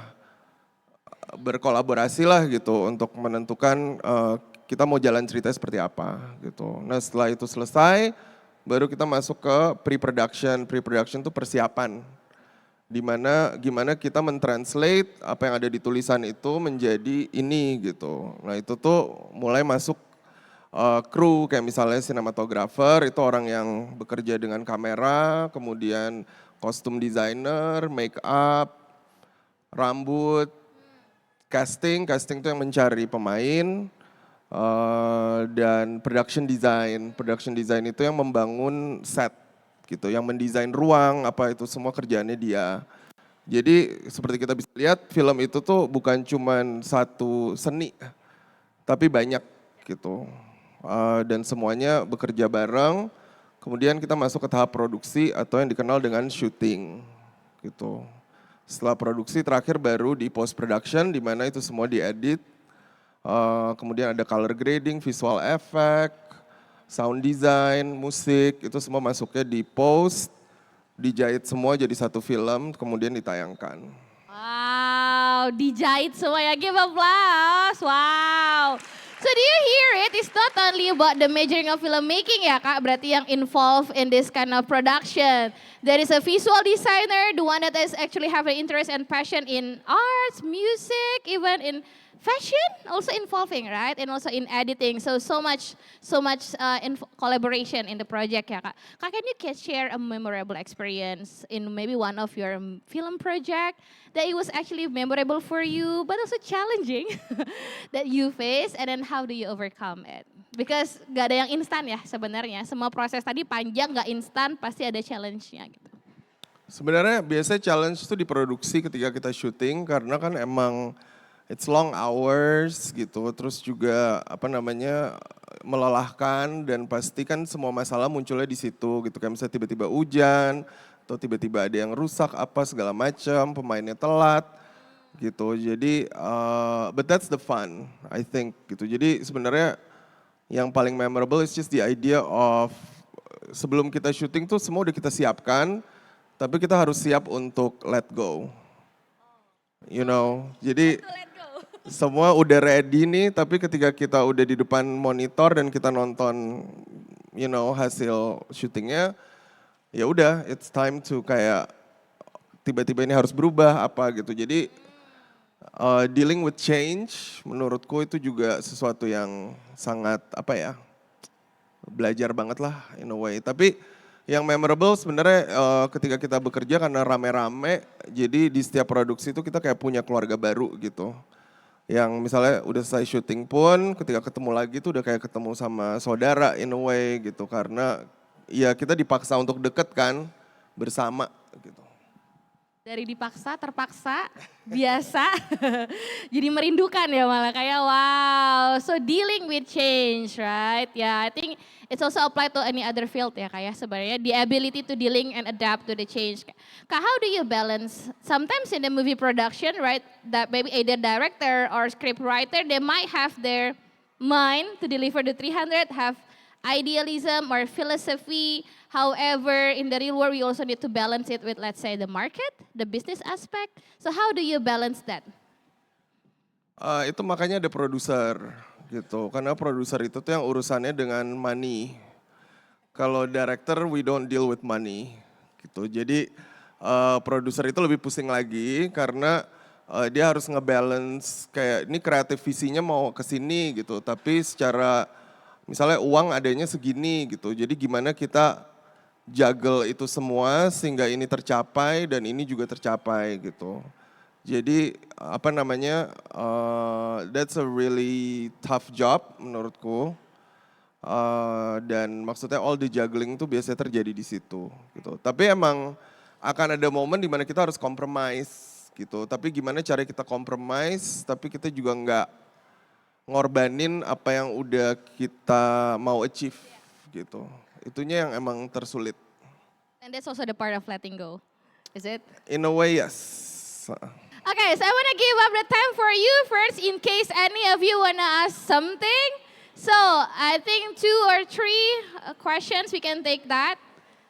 berkolaborasi lah gitu untuk menentukan kita mau jalan cerita seperti apa gitu. Nah setelah itu selesai, baru kita masuk ke pre-production. Pre-production itu persiapan, gimana kita mentranslate apa yang ada di tulisan itu menjadi ini gitu. Nah itu tuh mulai masuk kru, kayak misalnya sinematografer itu orang yang bekerja dengan kamera, kemudian kostum designer, make up, rambut, casting itu yang mencari pemain, dan production design itu yang membangun set gitu, yang mendesain ruang, apa itu semua kerjaannya dia. Jadi seperti kita bisa lihat film itu tuh bukan cuman satu seni, tapi banyak gitu, dan semuanya bekerja bareng. Kemudian kita masuk ke tahap produksi atau yang dikenal dengan shooting gitu. Setelah produksi terakhir baru di post production, di mana itu semua diedit. Kemudian ada color grading, visual effect, sound design, musik, itu semua masuknya di post, dijahit semua jadi satu film, kemudian ditayangkan. Wow, dijahit semua ya, give applause, wow. So do you hear it? It's not only about the majoring of filmmaking ya Kak, berarti yang involved in this kind of production. There is a visual designer, the one that is actually have an interest and passion in arts, music, even in fashion also involving, right? And also in editing. So much collaboration in the project ya Kak. Kak, can you share a memorable experience in maybe one of your film project that it was actually memorable for you, but also challenging that you face, and then how do you overcome it? Because gak ada yang instan ya sebenarnya. Semua proses tadi panjang, gak instan, pasti ada challenge-nya gitu. Sebenarnya biasanya challenge itu diproduksi ketika kita syuting karena kan emang it's long hours gitu, terus juga apa namanya melelahkan dan pasti kan semua masalah munculnya di situ gitu. Kayak misalnya tiba-tiba hujan atau tiba-tiba ada yang rusak apa segala macam, pemainnya telat gitu. Jadi but that's the fun I think gitu. Jadi sebenarnya yang paling memorable is just the idea of sebelum kita syuting tuh semua udah kita siapkan, tapi kita harus siap untuk let go. You know, jadi semua udah ready nih, tapi ketika kita udah di depan monitor dan kita nonton, you know, hasil syutingnya, ya udah, it's time to kayak tiba-tiba ini harus berubah apa gitu. Jadi dealing with change, menurutku itu juga sesuatu yang sangat apa ya, belajar banget lah in a way. Tapi yang memorable sebenarnya ketika kita bekerja karena rame-rame, jadi di setiap produksi itu kita kayak punya keluarga baru gitu. Yang misalnya udah selesai syuting pun ketika ketemu lagi tuh udah kayak ketemu sama saudara in a way gitu. Karena ya kita dipaksa untuk deket kan bersama gitu. Dari dipaksa, terpaksa, biasa, jadi merindukan ya malah kayak wow. So dealing with change, right? Yeah, I think it's also applied to any other field ya kayak sebenarnya the ability to dealing and adapt to the change. Kak, how do you balance? Sometimes in the movie production, right, that maybe either director or script writer, they might have their mind to deliver the 300, have idealism or philosophy. However, in the real world, we also need to balance it with, let's say, the market, the business aspect. So how do you balance that? Itu makanya ada produser gitu, karena produser itu tuh yang urusannya dengan money. Kalau director, we don't deal with money gitu. Jadi produser itu lebih pusing lagi karena dia harus ngebalance kayak ini kreatif visinya mau ke sini gitu, tapi secara misalnya uang adanya segini gitu. Jadi gimana kita juggle itu semua sehingga ini tercapai dan ini juga tercapai gitu. Jadi apa namanya, that's a really tough job menurutku. Dan maksudnya all the juggling itu biasanya terjadi di situ gitu. Tapi emang akan ada momen di mana kita harus compromise gitu. Tapi gimana cara kita compromise, tapi kita juga nggak ngorbanin apa yang udah kita mau achieve gitu. Itunya yang emang tersulit. And that's also the part of letting go, is it? In a way, yes. Okay, so I want to give up the time for you first in case any of you want to ask something. So I think 2 or 3 questions, we can take that.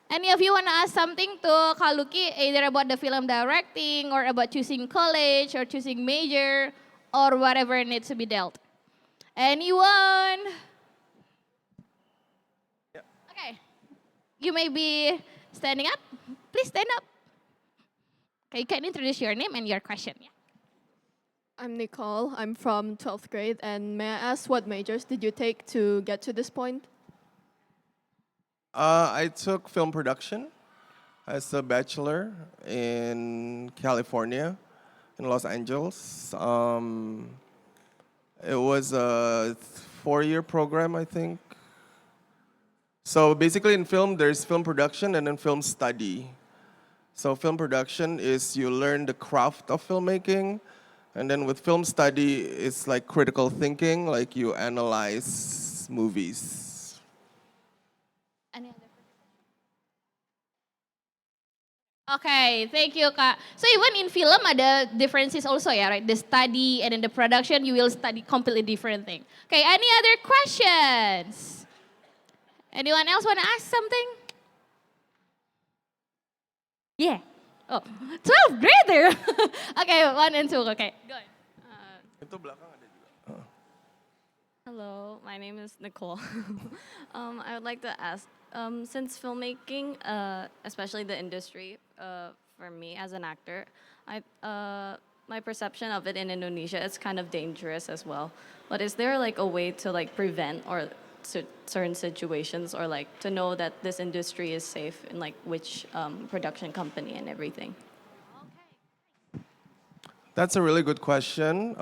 Any of you want to ask something to Kak Lucky, either about the film directing or about choosing college or choosing major or whatever needs to be dealt? Anyone? Okay, you may be standing up. Please stand up. Okay, you can introduce your name and your question. Yeah. I'm Nicole. I'm from 12th grade. And may I ask what majors did you take to get to this point? I took film production as a bachelor in California, in Los Angeles. It was a 4-year program, I think. So basically in film, there's film production and then film study. So film production is you learn the craft of filmmaking. And then with film study, it's like critical thinking, like you analyze movies. Any other? Okay, thank you Kak. So even in film ada differences also ya, right? The study and then the production, you will study completely different thing. Okay, any other questions? Anyone else want to ask something? Yeah. Oh, 12th grader. Okay, 1 and 2. Okay, go ahead. Itu belakang ada juga. Hello, my name is Nicole. I would like to ask, since filmmaking, especially the industry, for me as an actor, my perception of it in Indonesia, it's kind of dangerous as well. But is there like a way to like prevent or certain situations, or like to know that this industry is safe in like which production company and everything? That's a really good question.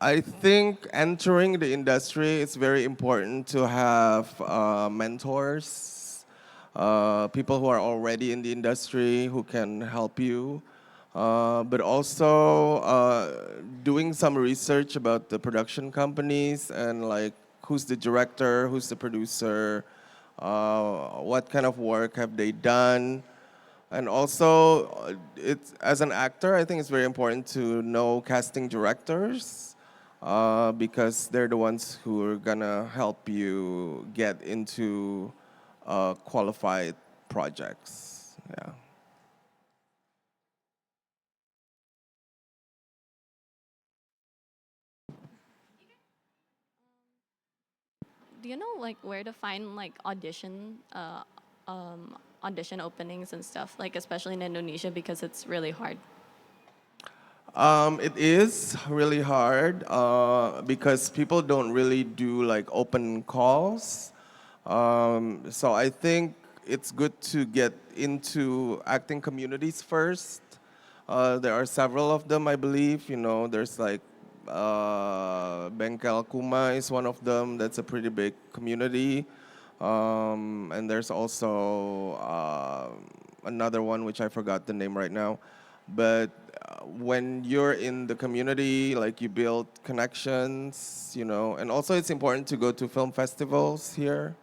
I think entering the industry, it's very important to have mentors, people who are already in the industry who can help you, but also doing some research about the production companies and like who's the director, who's the producer, what kind of work have they done. And also, it's, as an actor, I think it's very important to know casting directors because they're the ones who are gonna help you get into qualified projects. Yeah. Do you know like where to find like audition openings and stuff, like especially in Indonesia because it's really hard? It is really hard because people don't really do like open calls. So I think it's good to get into acting communities first. There are several of them, I believe. You know, there's like Bengkel Kuma is one of them. That's a pretty big community. And there's also another one which I forgot the name right now. But when you're in the community, like you build connections, you know, and also it's important to go to film festivals here,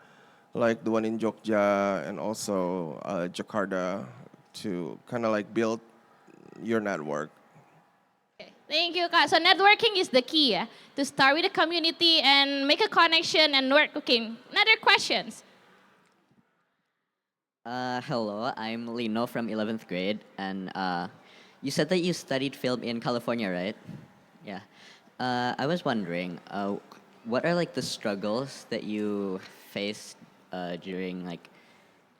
like the one in Jogja and also Jakarta, to kind of like build your network. Thank you, Kak. So networking is the key, yeah? To start with the community and make a connection and work. Okay, another questions? Hello, I'm Lino from 11th grade, and you said that you studied film in California, right? Yeah. I was wondering, what are like the struggles that you faced during like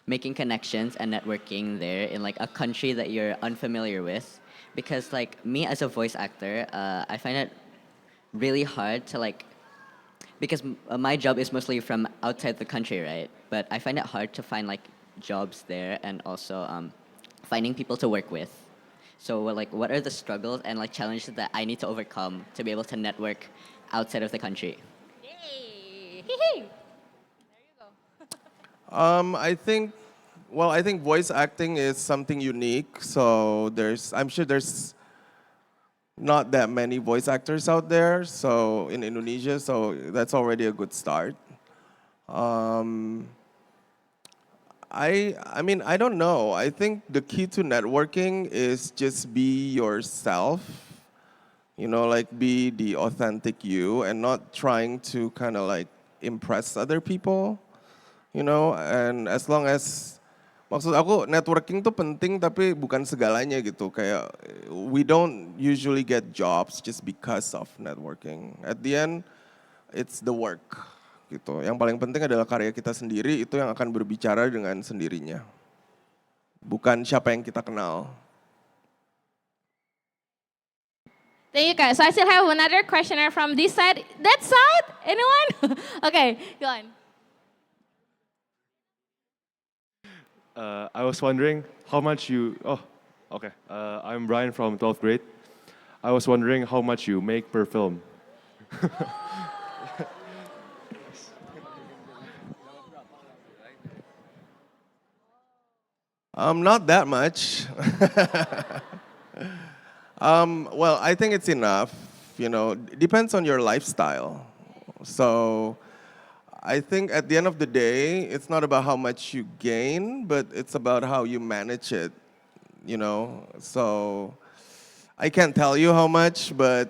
making connections and networking there in like a country that you're unfamiliar with? Because like me as a voice actor, I find it really hard to like, because my job is mostly from outside the country, right? But I find it hard to find like jobs there and also finding people to work with. So like, what are the struggles and like challenges that I need to overcome to be able to network outside of the country? I think, well, I think voice acting is something unique. So I'm sure there's not that many voice actors out there. So in Indonesia, so that's already a good start. I mean, I don't know. I think the key to networking is just be yourself. You know, like be the authentic you and not trying to kind of like impress other people. You know, and as long as, maksud aku networking tuh penting tapi bukan segalanya gitu. Kayak we don't usually get jobs just because of networking. At the end, it's the work gitu. Yang paling penting adalah karya kita sendiri, itu yang akan berbicara dengan sendirinya. Bukan siapa yang kita kenal. Thank you, guys. So I still have another questioner from this side. That side? Anyone? Okay, go on. I was wondering how much you, I'm Brian from 12th grade. I was wondering how much you make per film. Not that much. Well, I think it's enough. You know, it depends on your lifestyle. So I think at the end of the day, it's not about how much you gain, but it's about how you manage it, you know? So I can't tell you how much, but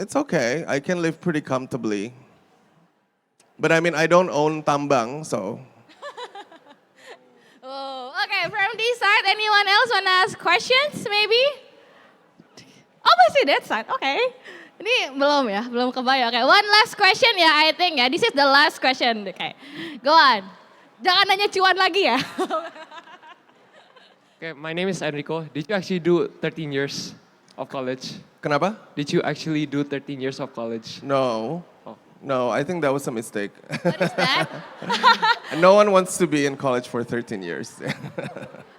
it's okay. I can live pretty comfortably. But I mean, I don't own tambang, so. Oh, okay, from this side, anyone else want to ask questions maybe? Oh, masih that side, okay. Ini belum ya, belum kebayang. Okay, one last question ya, I think ya. This is the last question. Okay, go on. Jangan nanya cuan lagi ya. Okay, my name is Enrico. Did you actually do 13 years of college? Kenapa? Did you actually do 13 years of college? No. Oh. No, I think that was a mistake. What is that? No one wants to be in college for 13 years.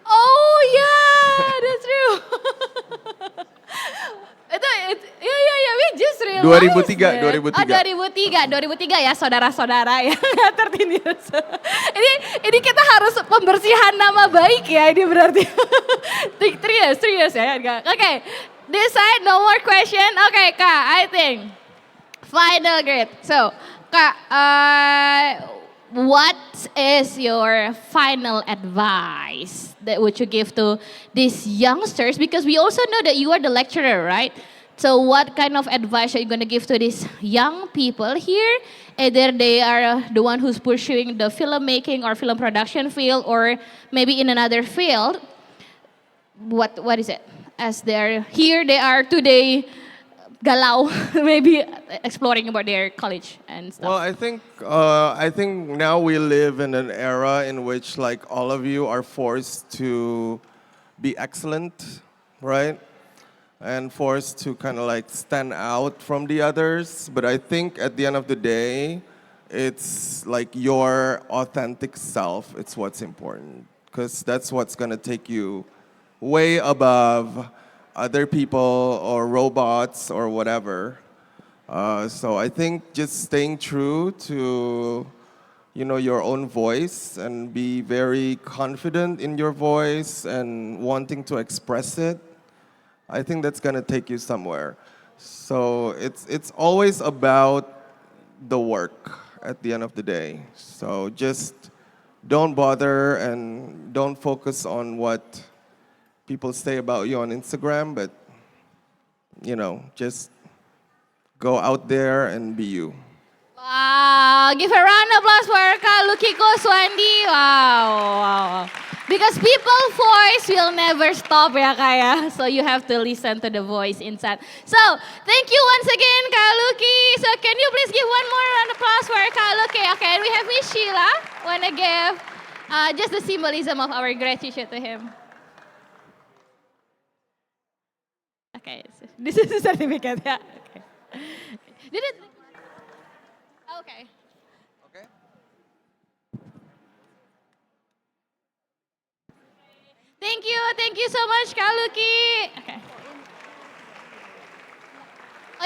Oh yeah, that's true. Ya, we just realized 2003, that. 2003 ya saudara-saudara ya, 13 years. Ini kita harus pembersihan nama baik ya ini berarti. 3 years ya. Okay, this side no more question. Okay, Kak, I think final grade. So, Kak, what is your final advice that would you give to these youngsters? Because we also know that you are the lecturer, right? So what kind of advice are you going to give to these young people here? Either they are the one who's pursuing the filmmaking or film production field, or maybe in another field. What is it? As they're here, they are today galau, maybe exploring about their college and stuff. Well, I think now we live in an era in which like all of you are forced to be excellent, right? And forced to kind of like stand out from the others. But I think at the end of the day, it's like your authentic self. It's what's important, because that's what's gonna take you way above other people or robots or whatever. So I think just staying true to, your own voice and be very confident in your voice and wanting to express it. I think that's gonna take you somewhere. So it's always about the work at the end of the day. So just don't bother and don't focus on what people say about you on Instagram, but just go out there and be you. Wow, give a round of applause for Kak Lucky Kuswandi. Wow. Because people's voice will never stop ya Kak ya. So you have to listen to the voice inside. So thank you once again Kak Lucky. So can you please give one more round of applause for Kak Lucky? Okay, and we have Miss Sheila. Wanna give just the symbolism of our gratitude to him. Okay, so this is a certificate ya. Okay. Did it? Okay. Thank you so much Kak Lucky. Okay. Oh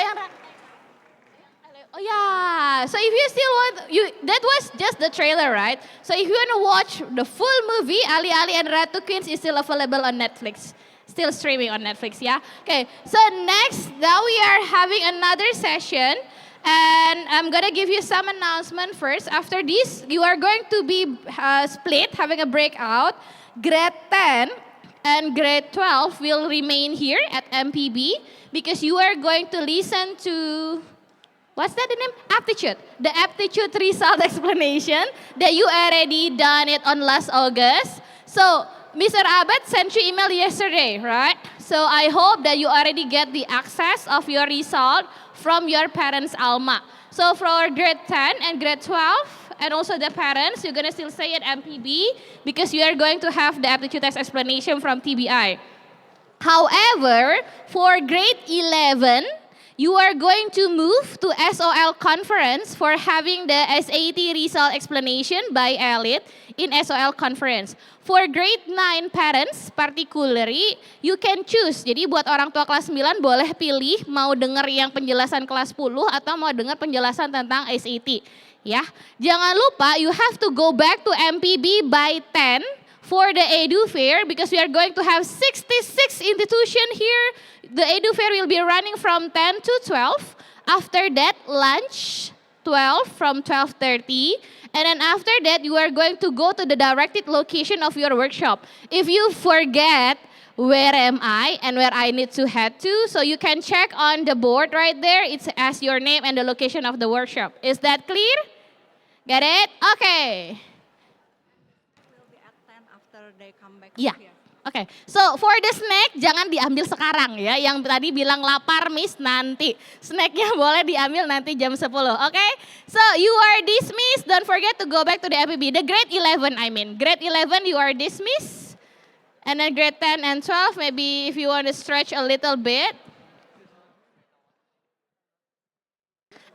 yeah. So if you still want, that was just the trailer, right? So if you want to watch the full movie, Ali Ali and Ratu Queens is still available on Netflix. Still streaming on Netflix, yeah? Okay, so next, now we are having another session. And I'm gonna give you some announcement first. After this, you are going to be split, having a breakout. Grade 10 and grade 12 will remain here at MPB because you are going to listen to, what's that the name? Aptitude. The aptitude result explanation that you already done it on last August. So, Mr. Abed sent you email yesterday, right? So I hope that you already get the access of your result from your parents' Alma. So for grade 10 and grade 12, and also the parents, you're gonna still stay at MPB because you are going to have the aptitude test explanation from TBI. However, for grade 11, you are going to move to SOL conference for having the SAT result explanation by Elite in SOL conference. For grade 9 parents particularly, you can choose. Jadi buat orang tua kelas 9 boleh pilih mau dengar yang penjelasan kelas 10 atau mau dengar penjelasan tentang SAT. Ya, jangan lupa you have to go back to MPB by 10 for the Edu Fair because we are going to have 66 institution here. The Edu Fair will be running from 10 to 12. After that, lunch 12 from 12:30. And then after that, you are going to go to the directed location of your workshop. If you forget where am I and where I need to head to, so you can check on the board right there. It has your name and the location of the workshop. Is that clear? Got it? Okay. Yeah. Oke, so for the snack jangan diambil sekarang ya. Yang tadi bilang lapar miss nanti. Snacknya boleh diambil nanti jam 10, oke? So you are dismissed. Don't forget to go back to the MPB. The grade 11 I mean. Grade 11 you are dismissed. And then grade 10 and 12, maybe if you want to stretch a little bit.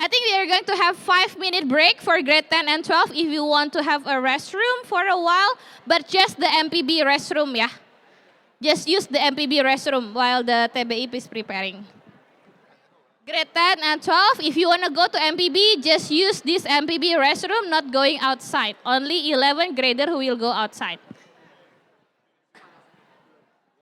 I think we are going to have 5-minute break for grade 10 and 12 if you want to have a restroom for a while, but just the MPB restroom ya. Just use the MPB restroom while the TBIP is preparing. Grade 10 and 12, if you want to go to MPB, just use this MPB restroom, not going outside. Only 11 grader who will go outside.